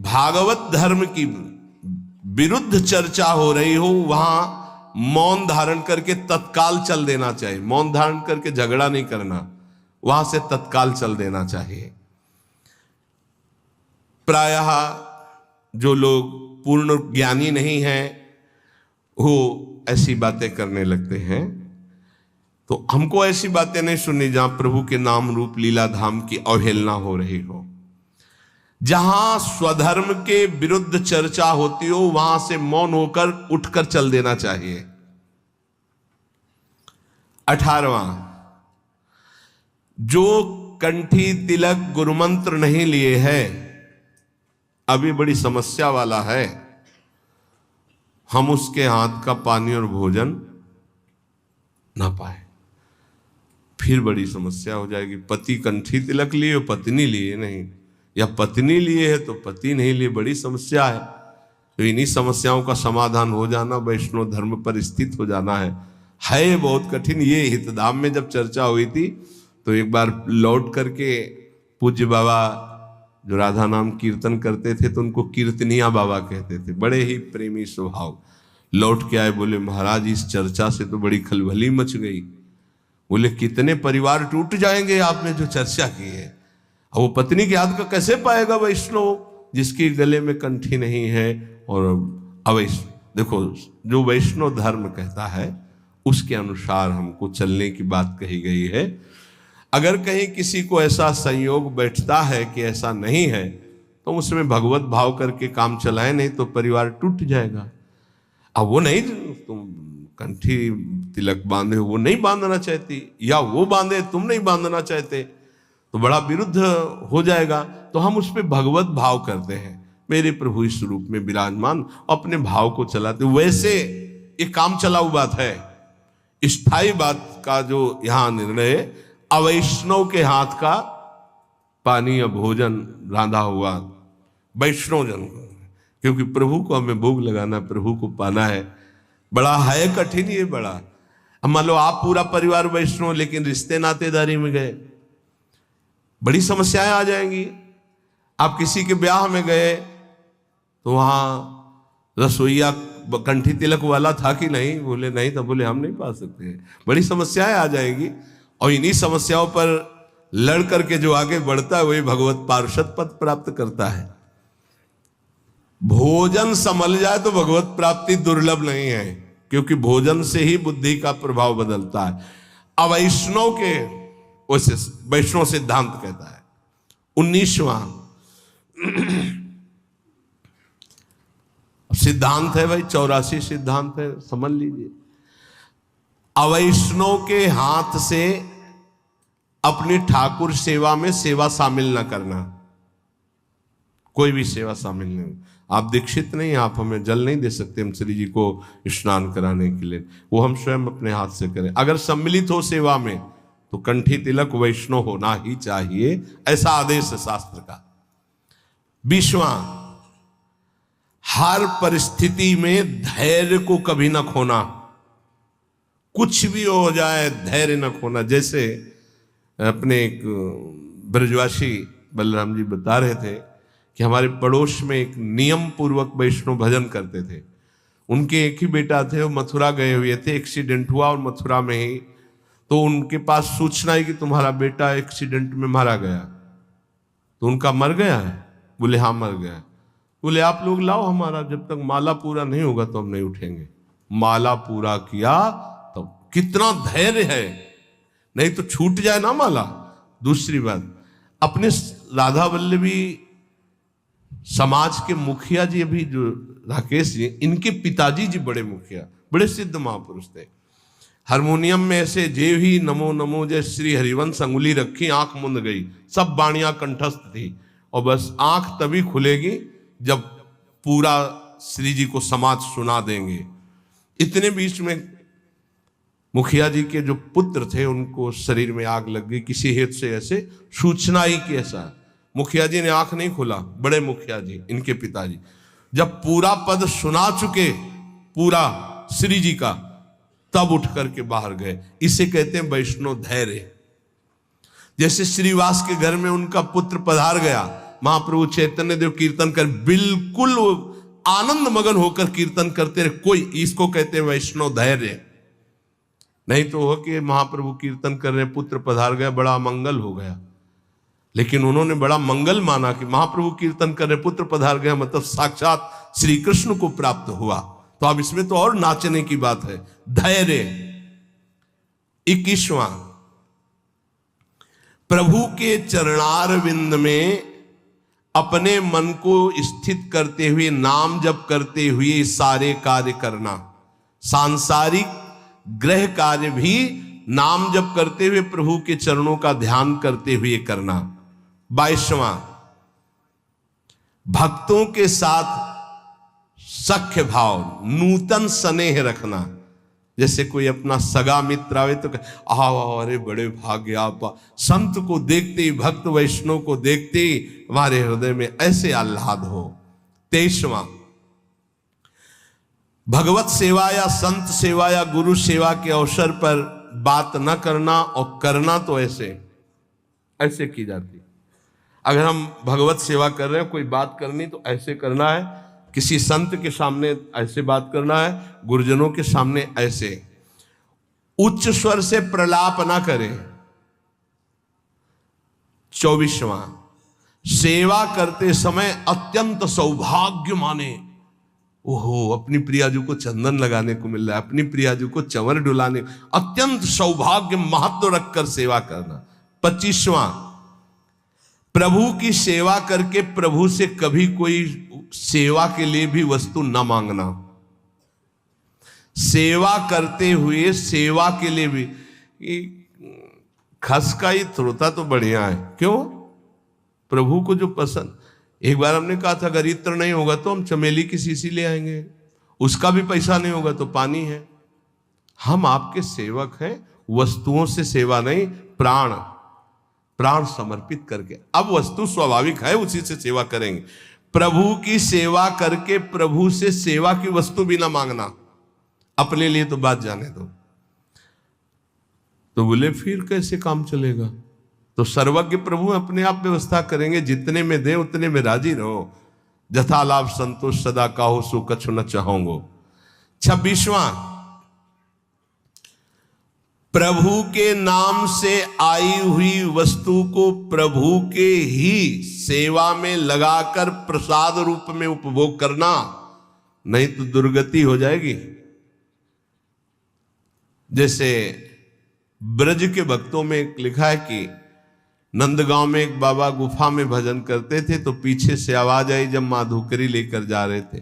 भागवत धर्म की विरुद्ध चर्चा हो रही हो वहां मौन धारण करके तत्काल चल देना चाहिए। मौन धारण करके झगड़ा नहीं करना, वहां से तत्काल चल देना चाहिए। प्रायः जो लोग पूर्ण ज्ञानी नहीं हैं वो ऐसी बातें करने लगते हैं, तो हमको ऐसी बातें नहीं सुननी जहां प्रभु के नाम रूप लीला धाम की अवहेलना हो रही हो। जहां स्वधर्म के विरुद्ध चर्चा होती हो वहां से मौन होकर उठकर चल देना चाहिए। 18वां, जो कंठी तिलक गुरुमंत्र नहीं लिए हैं, अभी बड़ी समस्या वाला है, हम उसके हाथ का पानी और भोजन ना पाए, फिर बड़ी समस्या हो जाएगी। पति कंठी तिलक लिए, पत्नी लिए नहीं, या पत्नी लिए है तो पति नहीं लिए, बड़ी समस्या है। तो इन्हीं समस्याओं का समाधान हो जाना, वैष्णव धर्म पर स्थित हो जाना है बहुत कठिन। ये हितधाम में जब चर्चा हुई थी तो एक बार लौट करके पूज्य बाबा जो राधा नाम कीर्तन करते थे तो उनको कीर्तनिया बाबा कहते थे, बड़े ही प्रेमी स्वभाव। लौट के आए, बोले महाराज इस चर्चा से तो बड़ी खलबली मच गई। बोले कितने परिवार टूट जाएंगे आपने जो चर्चा की है। अब वो पत्नी के हाथ का कैसे पाएगा वैष्णव जिसके गले में कंठी नहीं है। और अवैष्णव, देखो जो वैष्णव धर्म कहता है उसके अनुसार हमको चलने की बात कही गई है। अगर कहीं किसी को ऐसा संयोग बैठता है कि ऐसा नहीं है, तो उसमें भगवत भाव करके काम चलाए, नहीं तो परिवार टूट जाएगा। अब वो नहीं, तुम कंठी तिलक बांधे हो, वो नहीं बांधना चाहती, या वो बांधे तुम नहीं बांधना चाहते, तो बड़ा विरुद्ध हो जाएगा। तो हम उस पर भगवत भाव करते हैं, मेरे प्रभु इस रूप में विराजमान, अपने भाव को चलाते। वैसे ये काम चलाऊ बात है, स्थायी बात का जो यहां निर्णय, अवैष्णव के हाथ का पानी या भोजन रांधा हुआ वैष्णव जन को, क्योंकि प्रभु को हमें भोग लगाना, प्रभु को पाना है, बड़ा है कठिन ये बड़ा। अब मान लो आप पूरा परिवार वैष्णव, लेकिन रिश्ते नातेदारी में गए, बड़ी समस्याएं आ जाएंगी। आप किसी के ब्याह में गए तो वहां रसोईया कंठी तिलक वाला था कि नहीं, बोले नहीं, तो बोले हम नहीं पा सकते, बड़ी समस्याएं आ जाएगी। और इन्हीं समस्याओं पर लड़ करके जो आगे बढ़ता है वही भगवत पार्षद पद प्राप्त करता है। भोजन संभल जाए तो भगवत प्राप्ति दुर्लभ नहीं है, क्योंकि भोजन से ही बुद्धि का प्रभाव बदलता है। अवैष्णव के वैसे वैष्णव सिद्धांत कहता है 19वां सिद्धांत है भाई, 84 सिद्धांत है, समझ लीजिए। अवैष्णव के हाथ से अपनी ठाकुर सेवा में सेवा शामिल न करना, कोई भी सेवा शामिल नहीं। आप दीक्षित नहीं, आप हमें जल नहीं दे सकते हम श्री जी को स्नान कराने के लिए, वो हम स्वयं अपने हाथ से करें। अगर सम्मिलित हो सेवा में तो कंठी तिलक वैष्णव होना ही चाहिए, ऐसा आदेश है शास्त्र का। 20वां, हर परिस्थिति में धैर्य को कभी न खोना, कुछ भी हो जाए धैर्य न खोना। जैसे अपने एक ब्रजवासी बलराम जी बता रहे थे कि हमारे पड़ोस में एक नियम पूर्वक वैष्णव भजन करते थे, उनके एक ही बेटा थे, वो मथुरा गए हुए थे, एक्सीडेंट हुआ और मथुरा में ही, तो उनके पास सूचना है कि तुम्हारा बेटा एक्सीडेंट में मारा गया। तो उनका मर गया है? बोले हाँ मर गया। बोले आप लोग लाओ हमारा, जब तक माला पूरा नहीं होगा तो हम नहीं उठेंगे। माला पूरा किया तो कितना धैर्य है, नहीं तो छूट जाए ना माला। दूसरी बात, अपने राधा वल्लभी समाज के मुखिया जी, अभी जो राकेश जी, इनके पिताजी जी बड़े मुखिया, बड़े सिद्ध महापुरुष थे। हारमोनियम में ऐसे जे ही नमो नमो जय श्री हरिवंश अंगुली रखी, आंख मुंद गई, सब बाणियां कंठस्थ थी, और बस आंख तभी खुलेगी जब पूरा श्री जी को समाज सुना देंगे। इतने बीच में मुखिया जी के जो पुत्र थे उनको शरीर में आग लग गई, किसी हेतु से ऐसे सूचना ही कि ऐसा। मुखिया जी ने आंख नहीं खोला, बड़े मुखिया जी इनके पिताजी जब पूरा पद सुना चुके पूरा श्री जी का, तब उठ करके बाहर गए। इसे कहते हैं वैष्णव धैर्य। जैसे श्रीवास के घर में उनका पुत्र पधार गया, महाप्रभु चैतन्य देव कीर्तन कर बिल्कुल आनंद मगन होकर कीर्तन करते रहे, कोई, इसको कहते हैं वैष्णव धैर्य। नहीं तो हो कि महाप्रभु कीर्तन कर रहे, पुत्र पधार गया, बड़ा मंगल हो गया, लेकिन उन्होंने बड़ा मंगल माना कि महाप्रभु कीर्तन कर रहे, पुत्र पधार गया, मतलब साक्षात श्री कृष्ण को प्राप्त हुआ। तो अब इसमें तो और नाचने की बात है, धैर्य। 21वां, प्रभु के चरणारविंद में अपने मन को स्थित करते हुए, नाम जप करते हुए सारे कार्य करना। सांसारिक ग्रह कार्य भी नाम जप करते हुए प्रभु के चरणों का ध्यान करते हुए करना। 22वां, भक्तों के साथ सख्य भाव, नूतन स्नेह रखना। जैसे कोई अपना सगा मित्र आवे तो आओ, अरे बड़े भाग्य आप, संत को देखते ही, भक्त वैष्णव को देखते ही हमारे हृदय में ऐसे आह्लाद हो। 23वां, भगवत सेवा या संत सेवा या गुरु सेवा के अवसर पर बात न करना, और करना तो ऐसे ऐसे की जाती। अगर हम भगवत सेवा कर रहे हैं, कोई बात करनी तो ऐसे करना है, किसी संत के सामने ऐसे बात करना है, गुरुजनों के सामने ऐसे। उच्च स्वर से प्रलाप ना करें। 24वां, सेवा करते समय अत्यंत सौभाग्य माने, ओहो, अपनी प्रियाजू को चंदन लगाने को मिल रहा है, अपनी प्रियाजू को चंवर डुलाने, अत्यंत सौभाग्य महत्व रखकर सेवा करना। 25वां, प्रभु की सेवा करके प्रभु से कभी कोई सेवा के लिए भी वस्तु न मांगना। सेवा करते हुए सेवा के लिए भी, खस का ही थ्रोता तो बढ़िया है। क्यों? प्रभु को जो पसंद। एक बार हमने कहा था अगर इत्र नहीं होगा तो हम चमेली की शीशी ले आएंगे, उसका भी पैसा नहीं होगा तो पानी है। हम आपके सेवक हैं, वस्तुओं से सेवा नहीं, प्राण समर्पित करके। अब वस्तु स्वाभाविक है, उसी से सेवा करेंगे। प्रभु की सेवा करके प्रभु से सेवा की वस्तु भी ना मांगना, अपने लिए तो बात जाने दो। तो बोले फिर कैसे काम चलेगा? तो सर्वज्ञ प्रभु अपने आप व्यवस्था करेंगे, जितने में दे उतने में राजी रहो। जथा लाभ संतोष सदा काहो सो कछु न चाहोगो। 26वां, प्रभु के नाम से आई हुई वस्तु को प्रभु के ही सेवा में लगाकर प्रसाद रूप में उपभोग करना, नहीं तो दुर्गति हो जाएगी। जैसे ब्रज के भक्तों में एक लिखा है कि नंदगांव में एक बाबा गुफा में भजन करते थे, तो पीछे से आवाज आई जब माधुकरी लेकर जा रहे थे,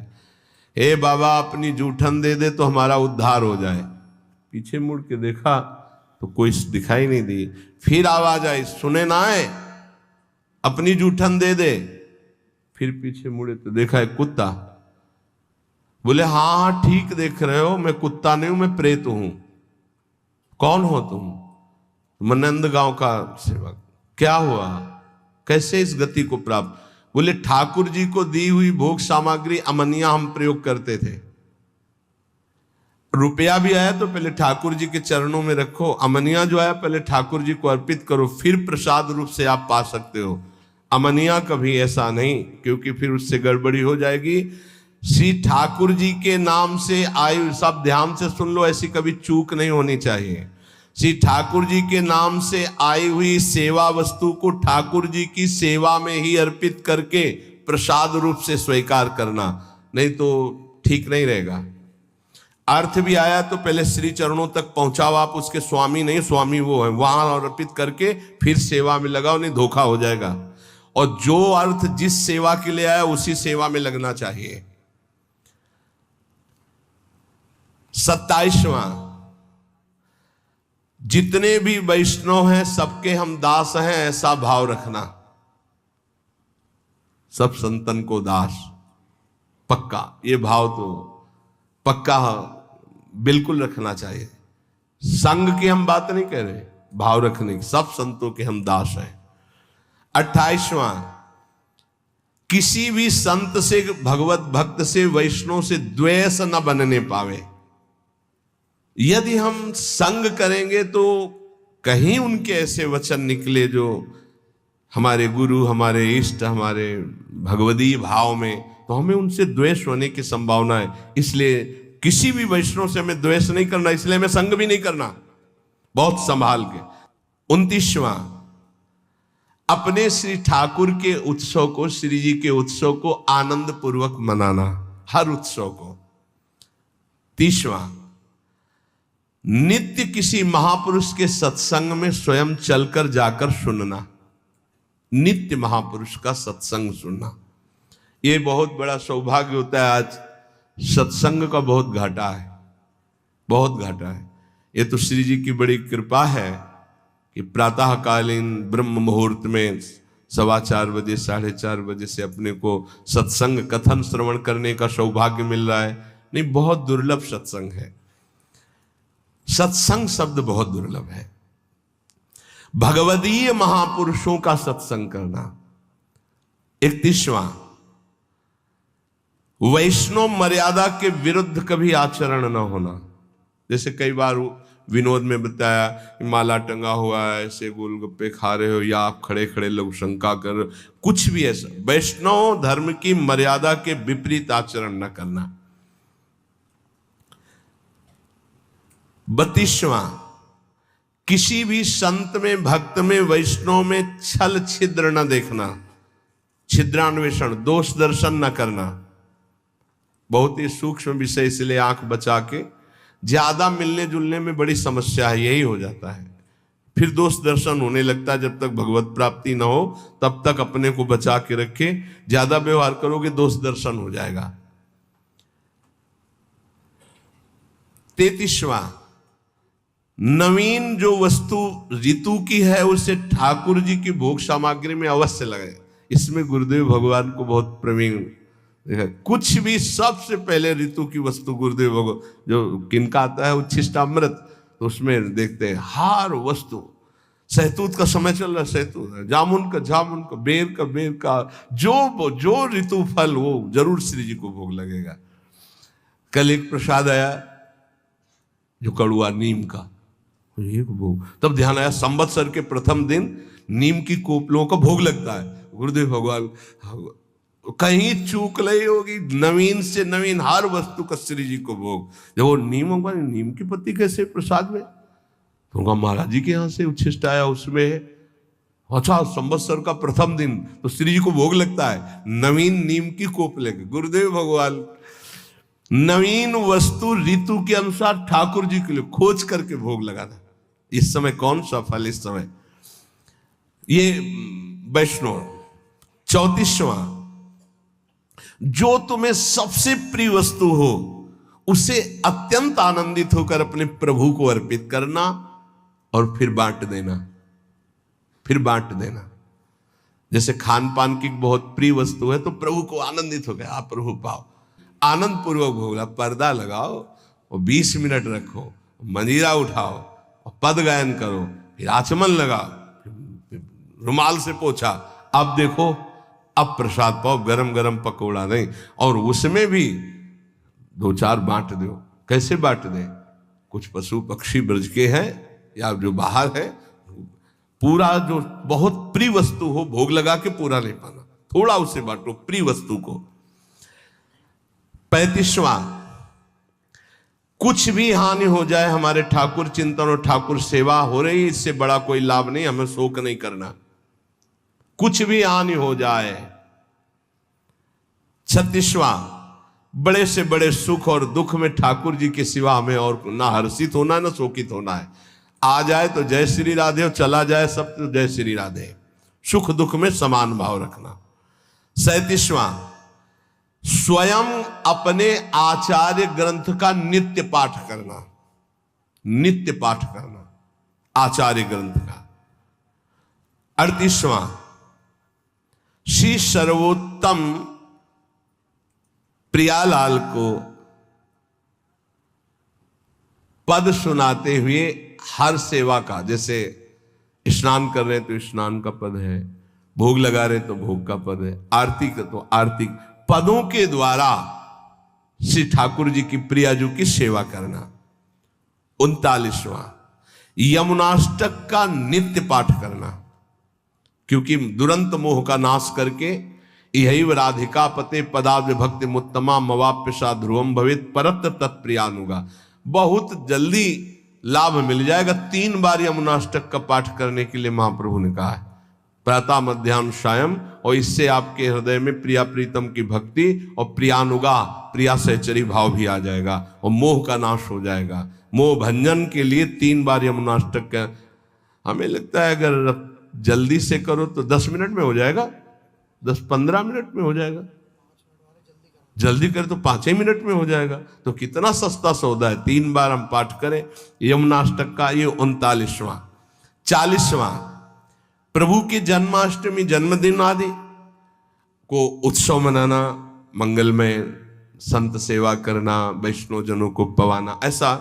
हे बाबा अपनी जूठन दे दे तो हमारा उद्धार हो जाए। पीछे मुड़ के देखा तो कोई दिखाई नहीं दी। फिर आवाज आई, सुने ना है, अपनी जूठन दे दे। फिर पीछे मुड़े तो देखा है कुत्ता। बोले हाँ हाँ ठीक देख रहे हो, मैं कुत्ता नहीं हूं, मैं प्रेत हूं। कौन हो तुम? मैं नंदगांव का सेवक। क्या हुआ? कैसे इस गति को प्राप्त? बोले ठाकुर जी को दी हुई भोग सामग्री अमनिया हम प्रयोग करते थे। रुपया भी आया तो पहले ठाकुर जी के चरणों में रखो, अमनिया जो आया पहले ठाकुर जी को अर्पित करो, फिर प्रसाद रूप से आप पा सकते हो। अमनिया कभी ऐसा नहीं, क्योंकि फिर उससे गड़बड़ी हो जाएगी। श्री ठाकुर जी के नाम से आयु, सब ध्यान से सुन लो, ऐसी कभी चूक नहीं होनी चाहिए। श्री ठाकुर जी के नाम से आई हुई सेवा वस्तु को ठाकुर जी की सेवा में ही अर्पित करके प्रसाद रूप से स्वीकार करना, नहीं तो ठीक नहीं रहेगा। अर्थ भी आया तो पहले श्री चरणों तक पहुंचाओ, आप उसके स्वामी नहीं, स्वामी वो है, वहां अर्पित करके फिर सेवा में लगाओ, नहीं धोखा हो जाएगा। और जो अर्थ जिस सेवा के लिए आया उसी सेवा में लगना चाहिए। 27वां, जितने भी वैष्णव हैं सबके हम दास हैं, ऐसा भाव रखना। सब संतन को दास, पक्का ये भाव तो पक्का बिल्कुल रखना चाहिए। संग की हम बात नहीं कह रहे, भाव रखने की। सब संतों के हम दास हैं। 28वां, किसी भी संत से, भगवत भक्त से, वैष्णव से द्वेष न बनने पावे। यदि हम संग करेंगे तो कहीं उनके ऐसे वचन निकले जो हमारे गुरु, हमारे इष्ट, हमारे भगवदीय भाव में, तो हमें उनसे द्वेष होने की संभावना है। इसलिए किसी भी वैष्णव से हमें द्वेष नहीं करना, इसलिए हमें संग भी नहीं करना, बहुत संभाल के। 29वां, अपने श्री ठाकुर के उत्सव को, श्री जी के उत्सव को आनंद पूर्वक मनाना, हर उत्सव को। 30वां, नित्य किसी महापुरुष के सत्संग में स्वयं चलकर जाकर सुनना, नित्य महापुरुष का सत्संग सुनना, ये बहुत बड़ा सौभाग्य होता है। आज सत्संग का बहुत घाटा है, बहुत घाटा है। ये तो श्री जी की बड़ी कृपा है कि प्रातःकालीन ब्रह्म मुहूर्त में 4:15 बजे, 4:30 बजे से अपने को सत्संग कथन श्रवण करने का सौभाग्य मिल रहा है। नहीं, बहुत दुर्लभ सत्संग है। सत्संग शब्द बहुत दुर्लभ है। भगवदीय महापुरुषों का सत्संग करना। 31वां, वैष्णव मर्यादा के विरुद्ध कभी आचरण न होना। जैसे कई बार विनोद में बताया कि माला टंगा हुआ है, ऐसे गोलगप्पे खा रहे हो, या आप खड़े खड़े लोग शंका कर रहे हो, कुछ भी ऐसा। वैष्णव धर्म की मर्यादा के विपरीत आचरण न करना। 32वां, किसी भी संत में, भक्त में, वैष्णव में छल छिद्र न देखना, छिद्रान्वेषण, दोष दर्शन न करना। बहुत ही सूक्ष्म विषय, इसलिए आंख बचा के। ज्यादा मिलने जुलने में बड़ी समस्या है, यही हो जाता है, फिर दोष दर्शन होने लगता है। जब तक भगवत प्राप्ति ना हो तब तक अपने को बचा के रखे, ज्यादा व्यवहार करोगे दोष दर्शन हो जाएगा। 33वां, नवीन जो वस्तु ऋतु की है उसे ठाकुर जी की भोग सामग्री में अवश्य लगाए। इसमें गुरुदेव भगवान को बहुत प्रवीण देखा। कुछ भी सबसे पहले ऋतु की वस्तु गुरुदेव भगवान, जो किनका आता है उच्छिष्टामृत, तो उसमें देखते हैं हर वस्तु। सहतूत का समय चल रहा है, सहतूत, जामुन का, बेर का, जो ऋतु फल वो जरूर श्री जी को भोग लगेगा। कल एक प्रसाद आया जो कड़ुआ नीम का, एक भोग, तब ध्यान आया संवत्सर के प्रथम दिन नीम की कोपलों का भोग लगता है। गुरुदेव भगवान कहीं चूक नहीं होगी, नवीन से नवीन हर वस्तु का श्री जी को भोग। जब वो नीम की पत्ती कैसे प्रसाद में, तो महाराज जी के यहाँ से उच्छिष्ट आया, उसमें अच्छा संवत्सर का प्रथम दिन तो श्री जी को भोग लगता है नवीन नीम की कोप लेके। गुरुदेव भगवान नवीन वस्तु ऋतु के अनुसार ठाकुर जी के लिए खोज करके भोग लगाना। इस समय कौन सा फल, इस समय ये वैष्णव। 34वां, जो तुम्हें सबसे प्रिय वस्तु हो उसे अत्यंत आनंदित होकर अपने प्रभु को अर्पित करना और फिर बांट देना। जैसे खान पान की बहुत प्रिय वस्तु है तो प्रभु को आनंदित हो गया, आप प्रभु पाओ, आनंद पूर्वक भोगला, पर्दा लगाओ और 20 मिनट रखो, मंजीरा उठाओ और पद गायन करो, फिर आचमन लगाओ, रुमाल से पोछा, अब देखो अब प्रसाद पाओ, गरम गरम पकौड़ा नहीं, और उसमें भी 2-4 बांट दो। कैसे बांट दें, कुछ पशु पक्षी ब्रज के हैं या जो बाहर है, पूरा जो बहुत प्रिय वस्तु हो भोग लगा के पूरा नहीं पाना, थोड़ा उसे बांटो प्रिय वस्तु को। 35वां, कुछ भी हानि हो जाए, हमारे ठाकुर चिंतन और ठाकुर सेवा हो रही, इससे बड़ा कोई लाभ नहीं, हमें शोक नहीं करना, कुछ भी हानि हो जाए। 36वां, बड़े से बड़े सुख और दुख में ठाकुर जी के सिवा हमें और ना हर्षित होना है ना शोकित होना है। आ जाए तो जय श्री राधे, और चला जाए सब तो जय श्री राधे, सुख दुख में समान भाव रखना। 37वां, स्वयं अपने आचार्य ग्रंथ का नित्य पाठ करना आचार्य ग्रंथ का। 38वां, श्री सर्वोत्तम प्रियालाल को पद सुनाते हुए हर सेवा का, जैसे स्नान कर रहे तो स्नान का पद है, भोग लगा रहे तो भोग का पद है, आरती का तो आरती, पदों के द्वारा श्री ठाकुर जी की प्रियाजू की सेवा करना। 39वां, यमुनाष्टक का नित्य पाठ करना, क्योंकि दुरंत मोह का नाश करके यही राधिका पते पदाब्ज भक्ति मुत्तमा मवाप्यसा ध्रुवम भवित परत्र तत्प्रियानुगा, बहुत जल्दी लाभ मिल जाएगा। 3 बार यमुनाष्टक का पाठ करने के लिए महाप्रभु ने कहा है, प्रातः मध्याह्न सायं, और इससे आपके हृदय में प्रिया प्रीतम की भक्ति और प्रियानुगा प्रिया सहचरी भाव भी आ जाएगा और मोह का नाश हो जाएगा। मोह भंजन के लिए 3 बार यमुनाष्टक का, हमें लगता है अगर जल्दी से करो तो 10 मिनट में हो जाएगा, 10-15 मिनट में हो जाएगा, जल्दी करे तो 5 ही मिनट में हो जाएगा। तो कितना सस्ता सौदा है, 3 बार हम पाठ करें यमुनाष्टक का। ये 39वां। 40वां, प्रभु की जन्माष्टमी जन्मदिन आदि को उत्सव मनाना, मंगलमय संत सेवा करना, वैष्णव जनों को पवाना, ऐसा।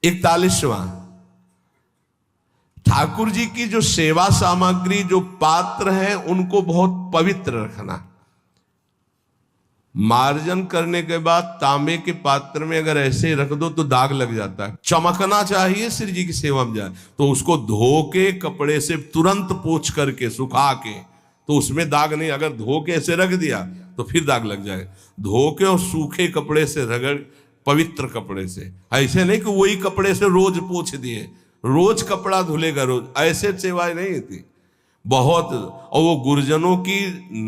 41वां, ठाकुर जी की जो सेवा सामग्री, जो पात्र हैं, उनको बहुत पवित्र रखना। मार्जन करने के बाद तांबे के पात्र में अगर ऐसे रख दो तो दाग लग जाता है, चमकना चाहिए श्री जी की सेवा में जाए, तो उसको धो के कपड़े से तुरंत पोंछ करके सुखा के, तो उसमें दाग नहीं। अगर धो के ऐसे रख दिया तो फिर दाग लग जाए। धो के और सूखे कपड़े से रगड़, पवित्र कपड़े से, ऐसे नहीं कि वही कपड़े से रोज पोंछ दिए, रोज कपड़ा धुलेगा रोज, ऐसे सेवाएं नहीं होती बहुत। और वो गुरुजनों की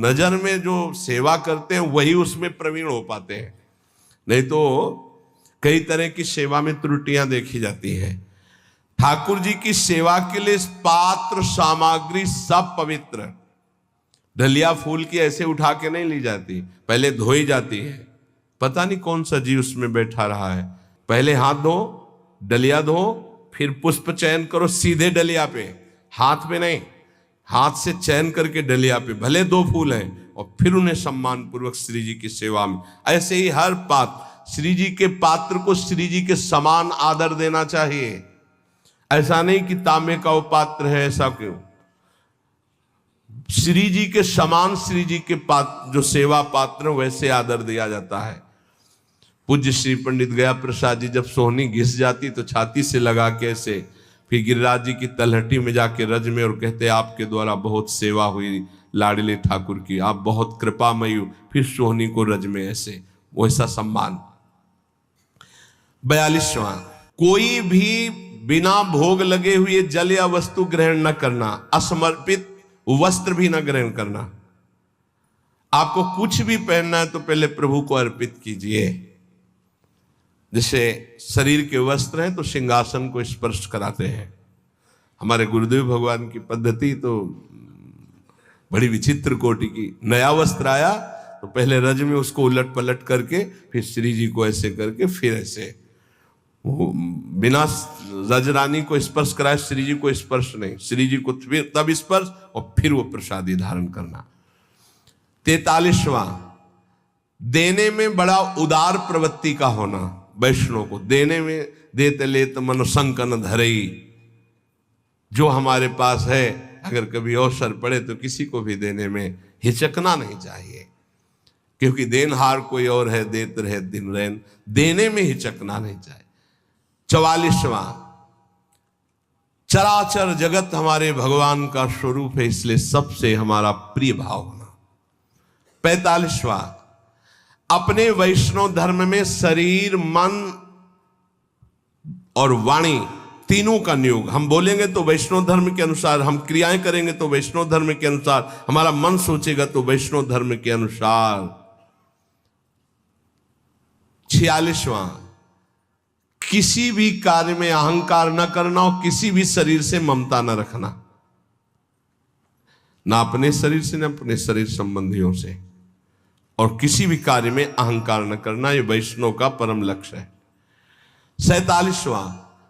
नजर में जो सेवा करते हैं वही उसमें प्रवीण हो पाते हैं। नहीं तो कई तरह की सेवा में त्रुटियां देखी जाती हैं। ठाकुर जी की सेवा के लिए पात्र सामग्री सब पवित्र। डलिया फूल की ऐसे उठा के नहीं ली जाती, पहले धोई जाती है। पता नहीं कौन सा जीव उसमें बैठा रहा है। पहले हाथ धो, डलिया धो, फिर पुष्प चयन करो सीधे डलिया पे, हाथ पे नहीं। हाथ से चयन करके डलिया पे, भले 2 फूल हैं, और फिर उन्हें सम्मान पूर्वक श्री जी की सेवा में। ऐसे ही हर पात्र, श्री जी के पात्र को श्री जी के समान आदर देना चाहिए। ऐसा नहीं कि तांबे का वो पात्र है, ऐसा क्यों? श्री जी के समान श्री जी के पात्र जो सेवा पात्र वैसे आदर दिया जाता है। पूज्य श्री पंडित गया प्रसाद जी जब सोहनी घिस जाती तो छाती से लगा के ऐसे, फिर गिरिराज जी की तलहटी में जाके रज में, और कहते आपके द्वारा बहुत सेवा हुई लाडले ठाकुर की, आप बहुत कृपामयी हो। फिर सोहनी को रज में ऐसे, वैसा सम्मान। 42वां, कोई भी बिना भोग लगे हुए जल या वस्तु ग्रहण न करना, असमर्पित वस्त्र भी न ग्रहण करना। आपको कुछ भी पहनना है तो पहले प्रभु को अर्पित कीजिए। जैसे शरीर के वस्त्र हैं तो सिंहासन को स्पर्श कराते हैं। हमारे गुरुदेव भगवान की पद्धति तो बड़ी विचित्र कोटि की। नया वस्त्र आया तो पहले रज में उसको उलट पलट करके, फिर श्री जी को ऐसे करके, फिर ऐसे, वो बिना रजरानी को स्पर्श कराए श्री जी को स्पर्श नहीं, श्री जी को तब स्पर्श और फिर वो प्रसादी धारण करना। 43वां, देने में बड़ा उदार प्रवृत्ति का होना। वैष्णव को देने में देते लेत मन संकन धरई। जो हमारे पास है अगर कभी अवसर पड़े तो किसी को भी देने में हिचकना नहीं चाहिए, क्योंकि देनहार कोई और है, देत रहे दिन रैन। देने में हिचकना नहीं चाहिए। 44वां, चराचर जगत हमारे भगवान का स्वरूप है, इसलिए सबसे हमारा प्रिय भाव होना। 45वां, अपने वैष्णव धर्म में शरीर, मन और वाणी तीनों का नियोग। हम बोलेंगे तो वैष्णव धर्म के अनुसार, हम क्रियाएं करेंगे तो वैष्णव धर्म के अनुसार, हमारा मन सोचेगा तो वैष्णव धर्म के अनुसार। 46वां, किसी भी कार्य में अहंकार न करना और किसी भी शरीर से ममता न रखना, ना अपने शरीर से न अपने शरीर संबंधियों से, और किसी भी कार्य में अहंकार न करना। यह वैष्णव का परम लक्ष्य है। 47वां,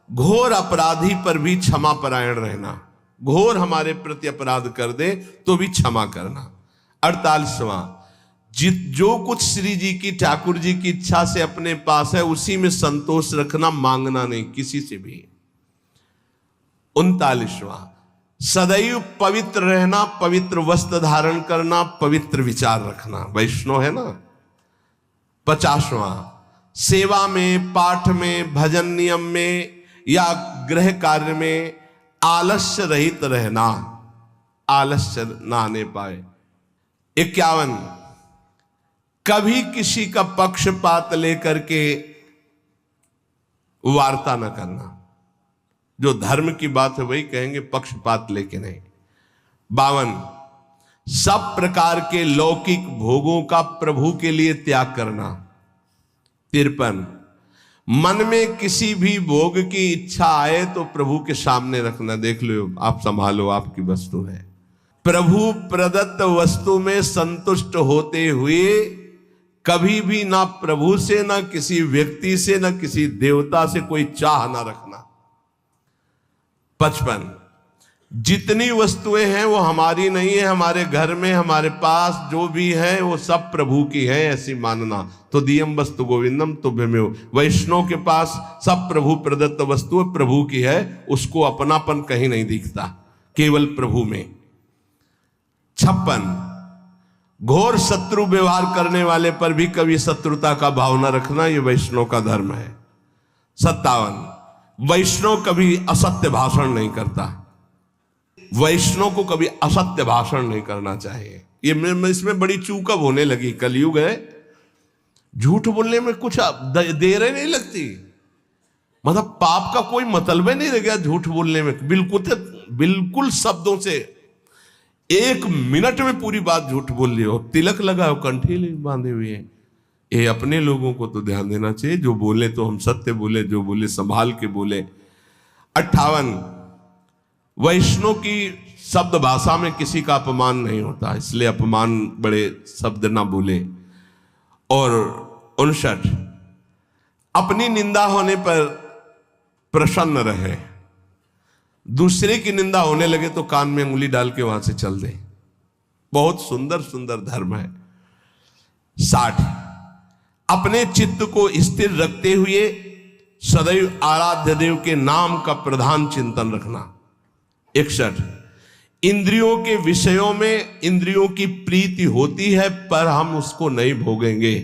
घोर अपराधी पर भी क्षमा परायण रहना। घोर हमारे प्रति अपराध कर दे तो भी क्षमा करना। 48वां, जो कुछ श्री जी की, ठाकुर जी की इच्छा से अपने पास है उसी में संतोष रखना, मांगना नहीं किसी से भी। 39वां, सदैव पवित्र रहना, पवित्र वस्त्र धारण करना, पवित्र विचार रखना। वैष्णव है ना। 50वां, सेवा में, पाठ में, भजन नियम में या गृह कार्य में आलस्य रहित रहना, आलस्य ना आने पाए। 51, कभी किसी का पक्षपात लेकर के वार्ता न करना। जो धर्म की बात है वही कहेंगे, पक्षपात लेके नहीं। 52, सब प्रकार के लौकिक भोगों का प्रभु के लिए त्याग करना। 53, मन में किसी भी भोग की इच्छा आए तो प्रभु के सामने रखना। देख लो, आप संभालो, आपकी वस्तु है। प्रभु प्रदत्त वस्तु में संतुष्ट होते हुए कभी भी ना प्रभु से, ना किसी व्यक्ति से, ना किसी देवता से कोई चाह ना रखना। 55, जितनी वस्तुएं हैं वो हमारी नहीं है, हमारे घर में, हमारे पास जो भी है वो सब प्रभु की है, ऐसी मानना। तो दियम वस्तु गोविंदम तुभ्यमेव। वैष्णव के पास सब प्रभु प्रदत्त वस्तु प्रभु की है, उसको अपनापन कहीं नहीं दिखता, केवल प्रभु में। 56, घोर शत्रु व्यवहार करने वाले पर भी कभी शत्रुता का भाव न रखना, यह वैष्णव का धर्म है। 57, वैष्णव कभी असत्य भाषण नहीं करता। वैष्णव को कभी असत्य भाषण नहीं करना चाहिए। ये इसमें बड़ी चूक अब होने लगी, कलयुग है, झूठ बोलने में कुछ देर नहीं लगती। मतलब पाप का कोई मतलब ही नहीं रह गया झूठ बोलने में। बिल्कुल शब्दों से 1 मिनट में पूरी बात झूठ बोल रही हो। तिलक लगा हो, कंठी बांधे हुए हैं, ये अपने लोगों को तो ध्यान देना चाहिए, जो बोले तो हम सत्य बोले, जो बोले संभाल के बोले। 58, वैष्णव की शब्द भाषा में किसी का अपमान नहीं होता, इसलिए अपमान बड़े शब्द ना बोले। और 59, अपनी निंदा होने पर प्रसन्न रहे, दूसरे की निंदा होने लगे तो कान में उंगली डाल के वहां से चल दे। बहुत सुंदर सुंदर धर्म है। 60, अपने चित्त को स्थिर रखते हुए सदैव आराध्य देव के नाम का प्रधान चिंतन रखना। 61, इंद्रियों के विषयों में इंद्रियों की प्रीति होती है पर हम उसको नहीं भोगेंगे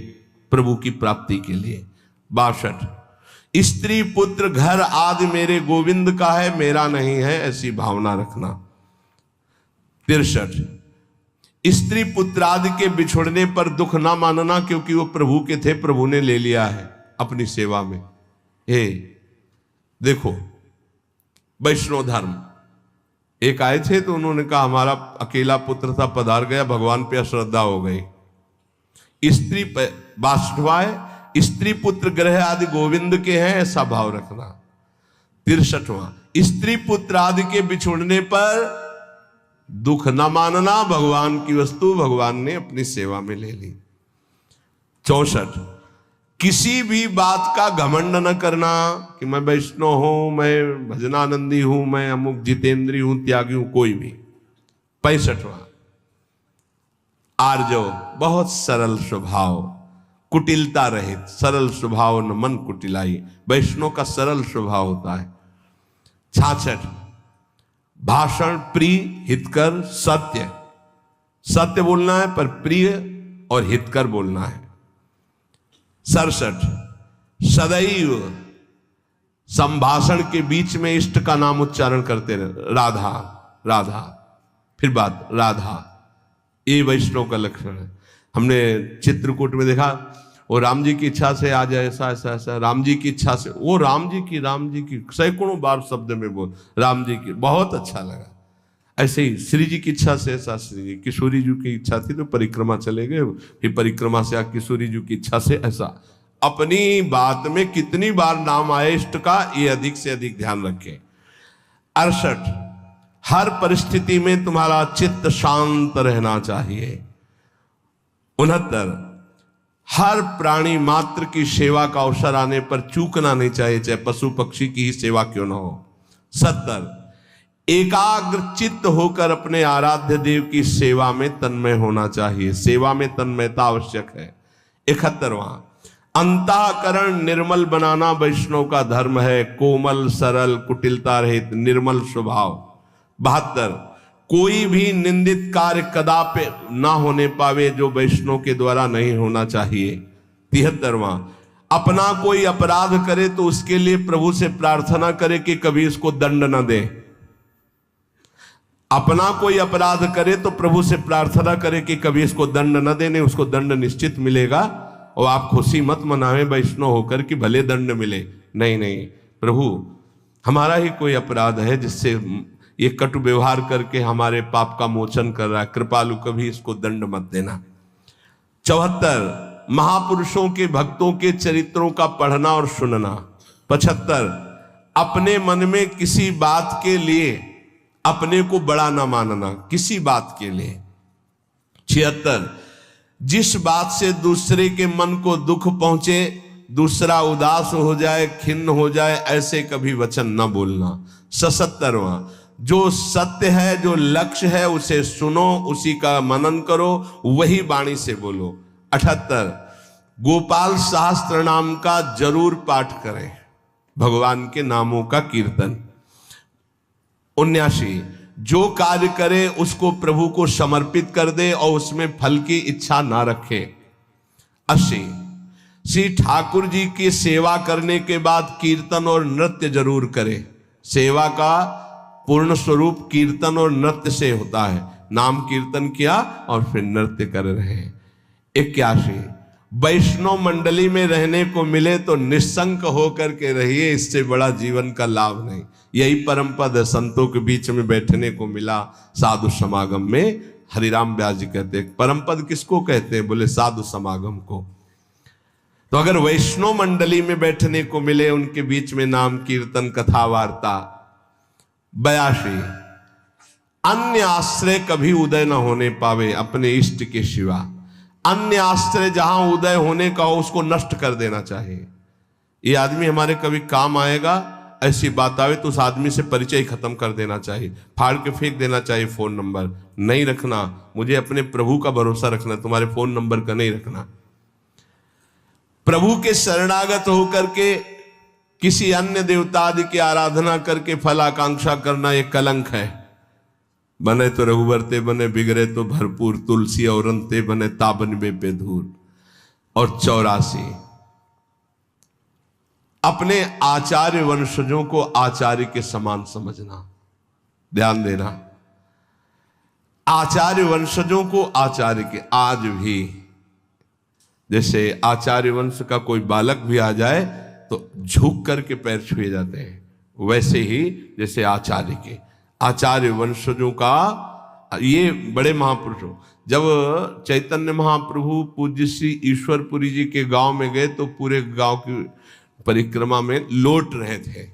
प्रभु की प्राप्ति के लिए। 62, स्त्री पुत्र घर आदि मेरे गोविंद का है, मेरा नहीं है, ऐसी भावना रखना। 63, स्त्री पुत्र आदि के बिछुड़ने पर दुख ना मानना, क्योंकि वो प्रभु के थे, प्रभु ने ले लिया है अपनी सेवा में। देखो वैष्णव धर्म, एक आए थे तो उन्होंने कहा हमारा अकेला पुत्र था, पधार गया, भगवान पे अश्रद्धा हो गई। स्त्री 62, स्त्री पुत्र ग्रह आदि गोविंद के हैं, ऐसा भाव रखना। 63, स्त्री पुत्र आदि के बिछुड़ने पर दुख न मानना, भगवान की वस्तु भगवान ने अपनी सेवा में ले ली। 64, किसी भी बात का घमंड न करना कि मैं वैष्णव हूं, मैं भजनानंदी हूं, मैं अमुक जितेंद्री हूं, त्यागी हूं, कोई भी। 65, आर्जव, बहुत सरल स्वभाव, कुटिलता रहित, सरल स्वभाव न मन कुटिलाई, वैष्णव का सरल स्वभाव होता है। 66, भाषण प्रिय हितकर सत्य, सत्य बोलना है पर प्रिय और हितकर बोलना है। 67, सदैव संभाषण के बीच में इष्ट का नाम उच्चारण करते रहे, राधा राधा, फिर बात राधा, ये वैष्णव का लक्षण है। हमने चित्रकूट में देखा, वो राम जी की इच्छा से आज ऐसा ऐसा ऐसा, राम जी की इच्छा से, वो राम जी की सैकड़ों बार शब्द में बोल, राम जी की, बहुत अच्छा लगा। ऐसे ही श्री जी की इच्छा से ऐसा, श्री जी किशोरी जी की इच्छा थी तो परिक्रमा चले गए, फिर परिक्रमा से किशोरी जी की इच्छा से ऐसा। अपनी बात में कितनी बार नाम आए इष्ट का, ये अधिक से अधिक ध्यान रखें। 68, हर परिस्थिति में तुम्हारा चित्त शांत रहना चाहिए। 69, हर प्राणी मात्र की सेवा का अवसर आने पर चूकना नहीं चाहिए, चाहे पशु पक्षी की ही सेवा क्यों ना हो। 70, एकाग्र चित्त होकर अपने आराध्य देव की सेवा में तन्मय होना चाहिए, सेवा में तन्मयता आवश्यक है। 71, अंतःकरण निर्मल बनाना वैष्णव का धर्म है, कोमल सरल कुटिलता रहित निर्मल स्वभाव। 72, कोई भी निंदित कार्य कदापि ना होने पावे जो वैष्णव के द्वारा नहीं होना चाहिए। 73, अपना कोई अपराध करे तो उसके लिए प्रभु से प्रार्थना करे कि कभी इसको दंड न दे। अपना कोई अपराध करे तो प्रभु से प्रार्थना करे कि कभी इसको दंड न देने, उसको दंड निश्चित मिलेगा, और आप खुशी मत मनावे वैष्णव होकर कि भले दंड मिले। नहीं नहीं, प्रभु हमारा ही कोई अपराध है जिससे ये कटु व्यवहार करके हमारे पाप का मोचन कर रहा है, कृपालु, कभी इसको दंड मत देना। 74, महापुरुषों के भक्तों के चरित्रों का पढ़ना और सुनना। 75, अपने मन में किसी बात के लिए अपने को बड़ा ना मानना, किसी बात के लिए। 76, जिस बात से दूसरे के मन को दुख पहुंचे, दूसरा उदास हो जाए, खिन्न हो जाए, ऐसे कभी वचन न बोलना। 77वां, जो सत्य है, जो लक्ष्य है, उसे सुनो, उसी का मनन करो, वही वाणी से बोलो। 78, गोपाल सहस्त्र नाम का जरूर पाठ करें, भगवान के नामों का कीर्तन। 79, जो कार्य करे उसको प्रभु को समर्पित कर दे और उसमें फल की इच्छा ना रखे। 80, श्री ठाकुर जी की सेवा करने के बाद कीर्तन और नृत्य जरूर करे, सेवा का पूर्ण स्वरूप कीर्तन और नृत्य से होता है, नाम कीर्तन किया और फिर नृत्य कर रहे हैं। 81, वैष्णव मंडली में रहने को मिले तो निशंक होकर के रहिए, इससे बड़ा जीवन का लाभ नहीं। यही परम पद संतों के बीच में बैठने को मिला साधु समागम में। हरिराम व्यास जी कहते हैं परम पद किसको कहते हैं, बोले साधु समागम को। तो अगर वैष्णव मंडली में बैठने को मिले, उनके बीच में नाम कीर्तन कथा वार्ता 82, अन्य आश्रय कभी उदय न होने पावे अपने इष्ट के सिवा। अन्य आश्रय जहां उदय होने का हो उसको नष्ट कर देना चाहिए। ये आदमी हमारे कभी काम आएगा, ऐसी बात आवे तो उस आदमी से परिचय खत्म कर देना चाहिए, फाड़ के फेंक देना चाहिए। फोन नंबर नहीं रखना, मुझे अपने प्रभु का भरोसा रखना, तुम्हारे फोन नंबर का नहीं रखना। प्रभु के शरणागत होकर के किसी अन्य देवता आदि की आराधना करके फल आकांक्षा करना यह कलंक है। बने तो रघुवर ते बने, बिगड़े तो भरपूर, तुलसी और अंते बने ताबन बे धूल। और 84, अपने आचार्य वंशजों को आचार्य के समान समझना। ध्यान देना, आचार्य वंशजों को आचार्य के। आज भी जैसे आचार्य वंश का कोई बालक भी आ जाए तो झुक करके पैर छुए जाते हैं, वैसे ही जैसे आचार्य के, आचार्य वंशजों का। ये बड़े महापुरुषों, जब चैतन्य महाप्रभु पूज्य श्री ईश्वरपुरी जी के गांव में गए तो पूरे गांव की परिक्रमा में लौट रहे थे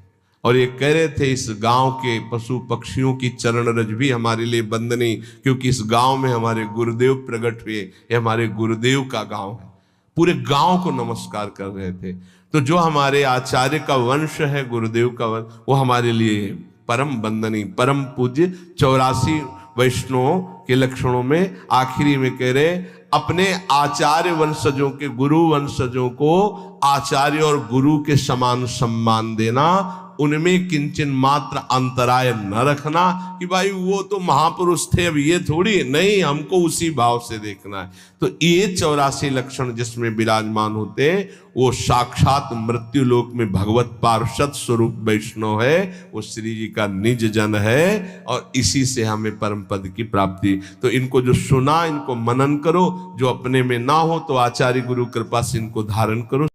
और ये कह रहे थे, इस गांव के पशु पक्षियों की चरण रज भी हमारे लिए वंदनीय, क्योंकि इस गांव में हमारे गुरुदेव प्रकट हुए, ये हमारे गुरुदेव का गांव है। पूरे गांव को नमस्कार कर रहे थे। तो जो हमारे आचार्य का वंश है, गुरुदेव का वंश, वो हमारे लिए परम वंदनीय, परम पूज्य। 84 वैष्णव के लक्षणों में आखिरी में कह रहे, अपने आचार्य वंशजों के, गुरु वंशजों को आचार्य और गुरु के समान सम्मान देना, उनमें किंचन मात्र अंतराय न रखना कि भाई वो तो महापुरुष थे, अब ये थोड़ी, नहीं, हमको उसी भाव से देखना है। तो ये 84 लक्षण जिसमें विराजमान होते हैं, वो साक्षात मृत्यु लोक में भगवत पार्षद स्वरूप वैष्णव है, वो श्री जी का निज जन है और इसी से हमें परम पद की प्राप्ति। तो इनको जो सुना, इनको मनन करो, जो अपने में ना हो तो आचार्य गुरु कृपा से इनको धारण करो।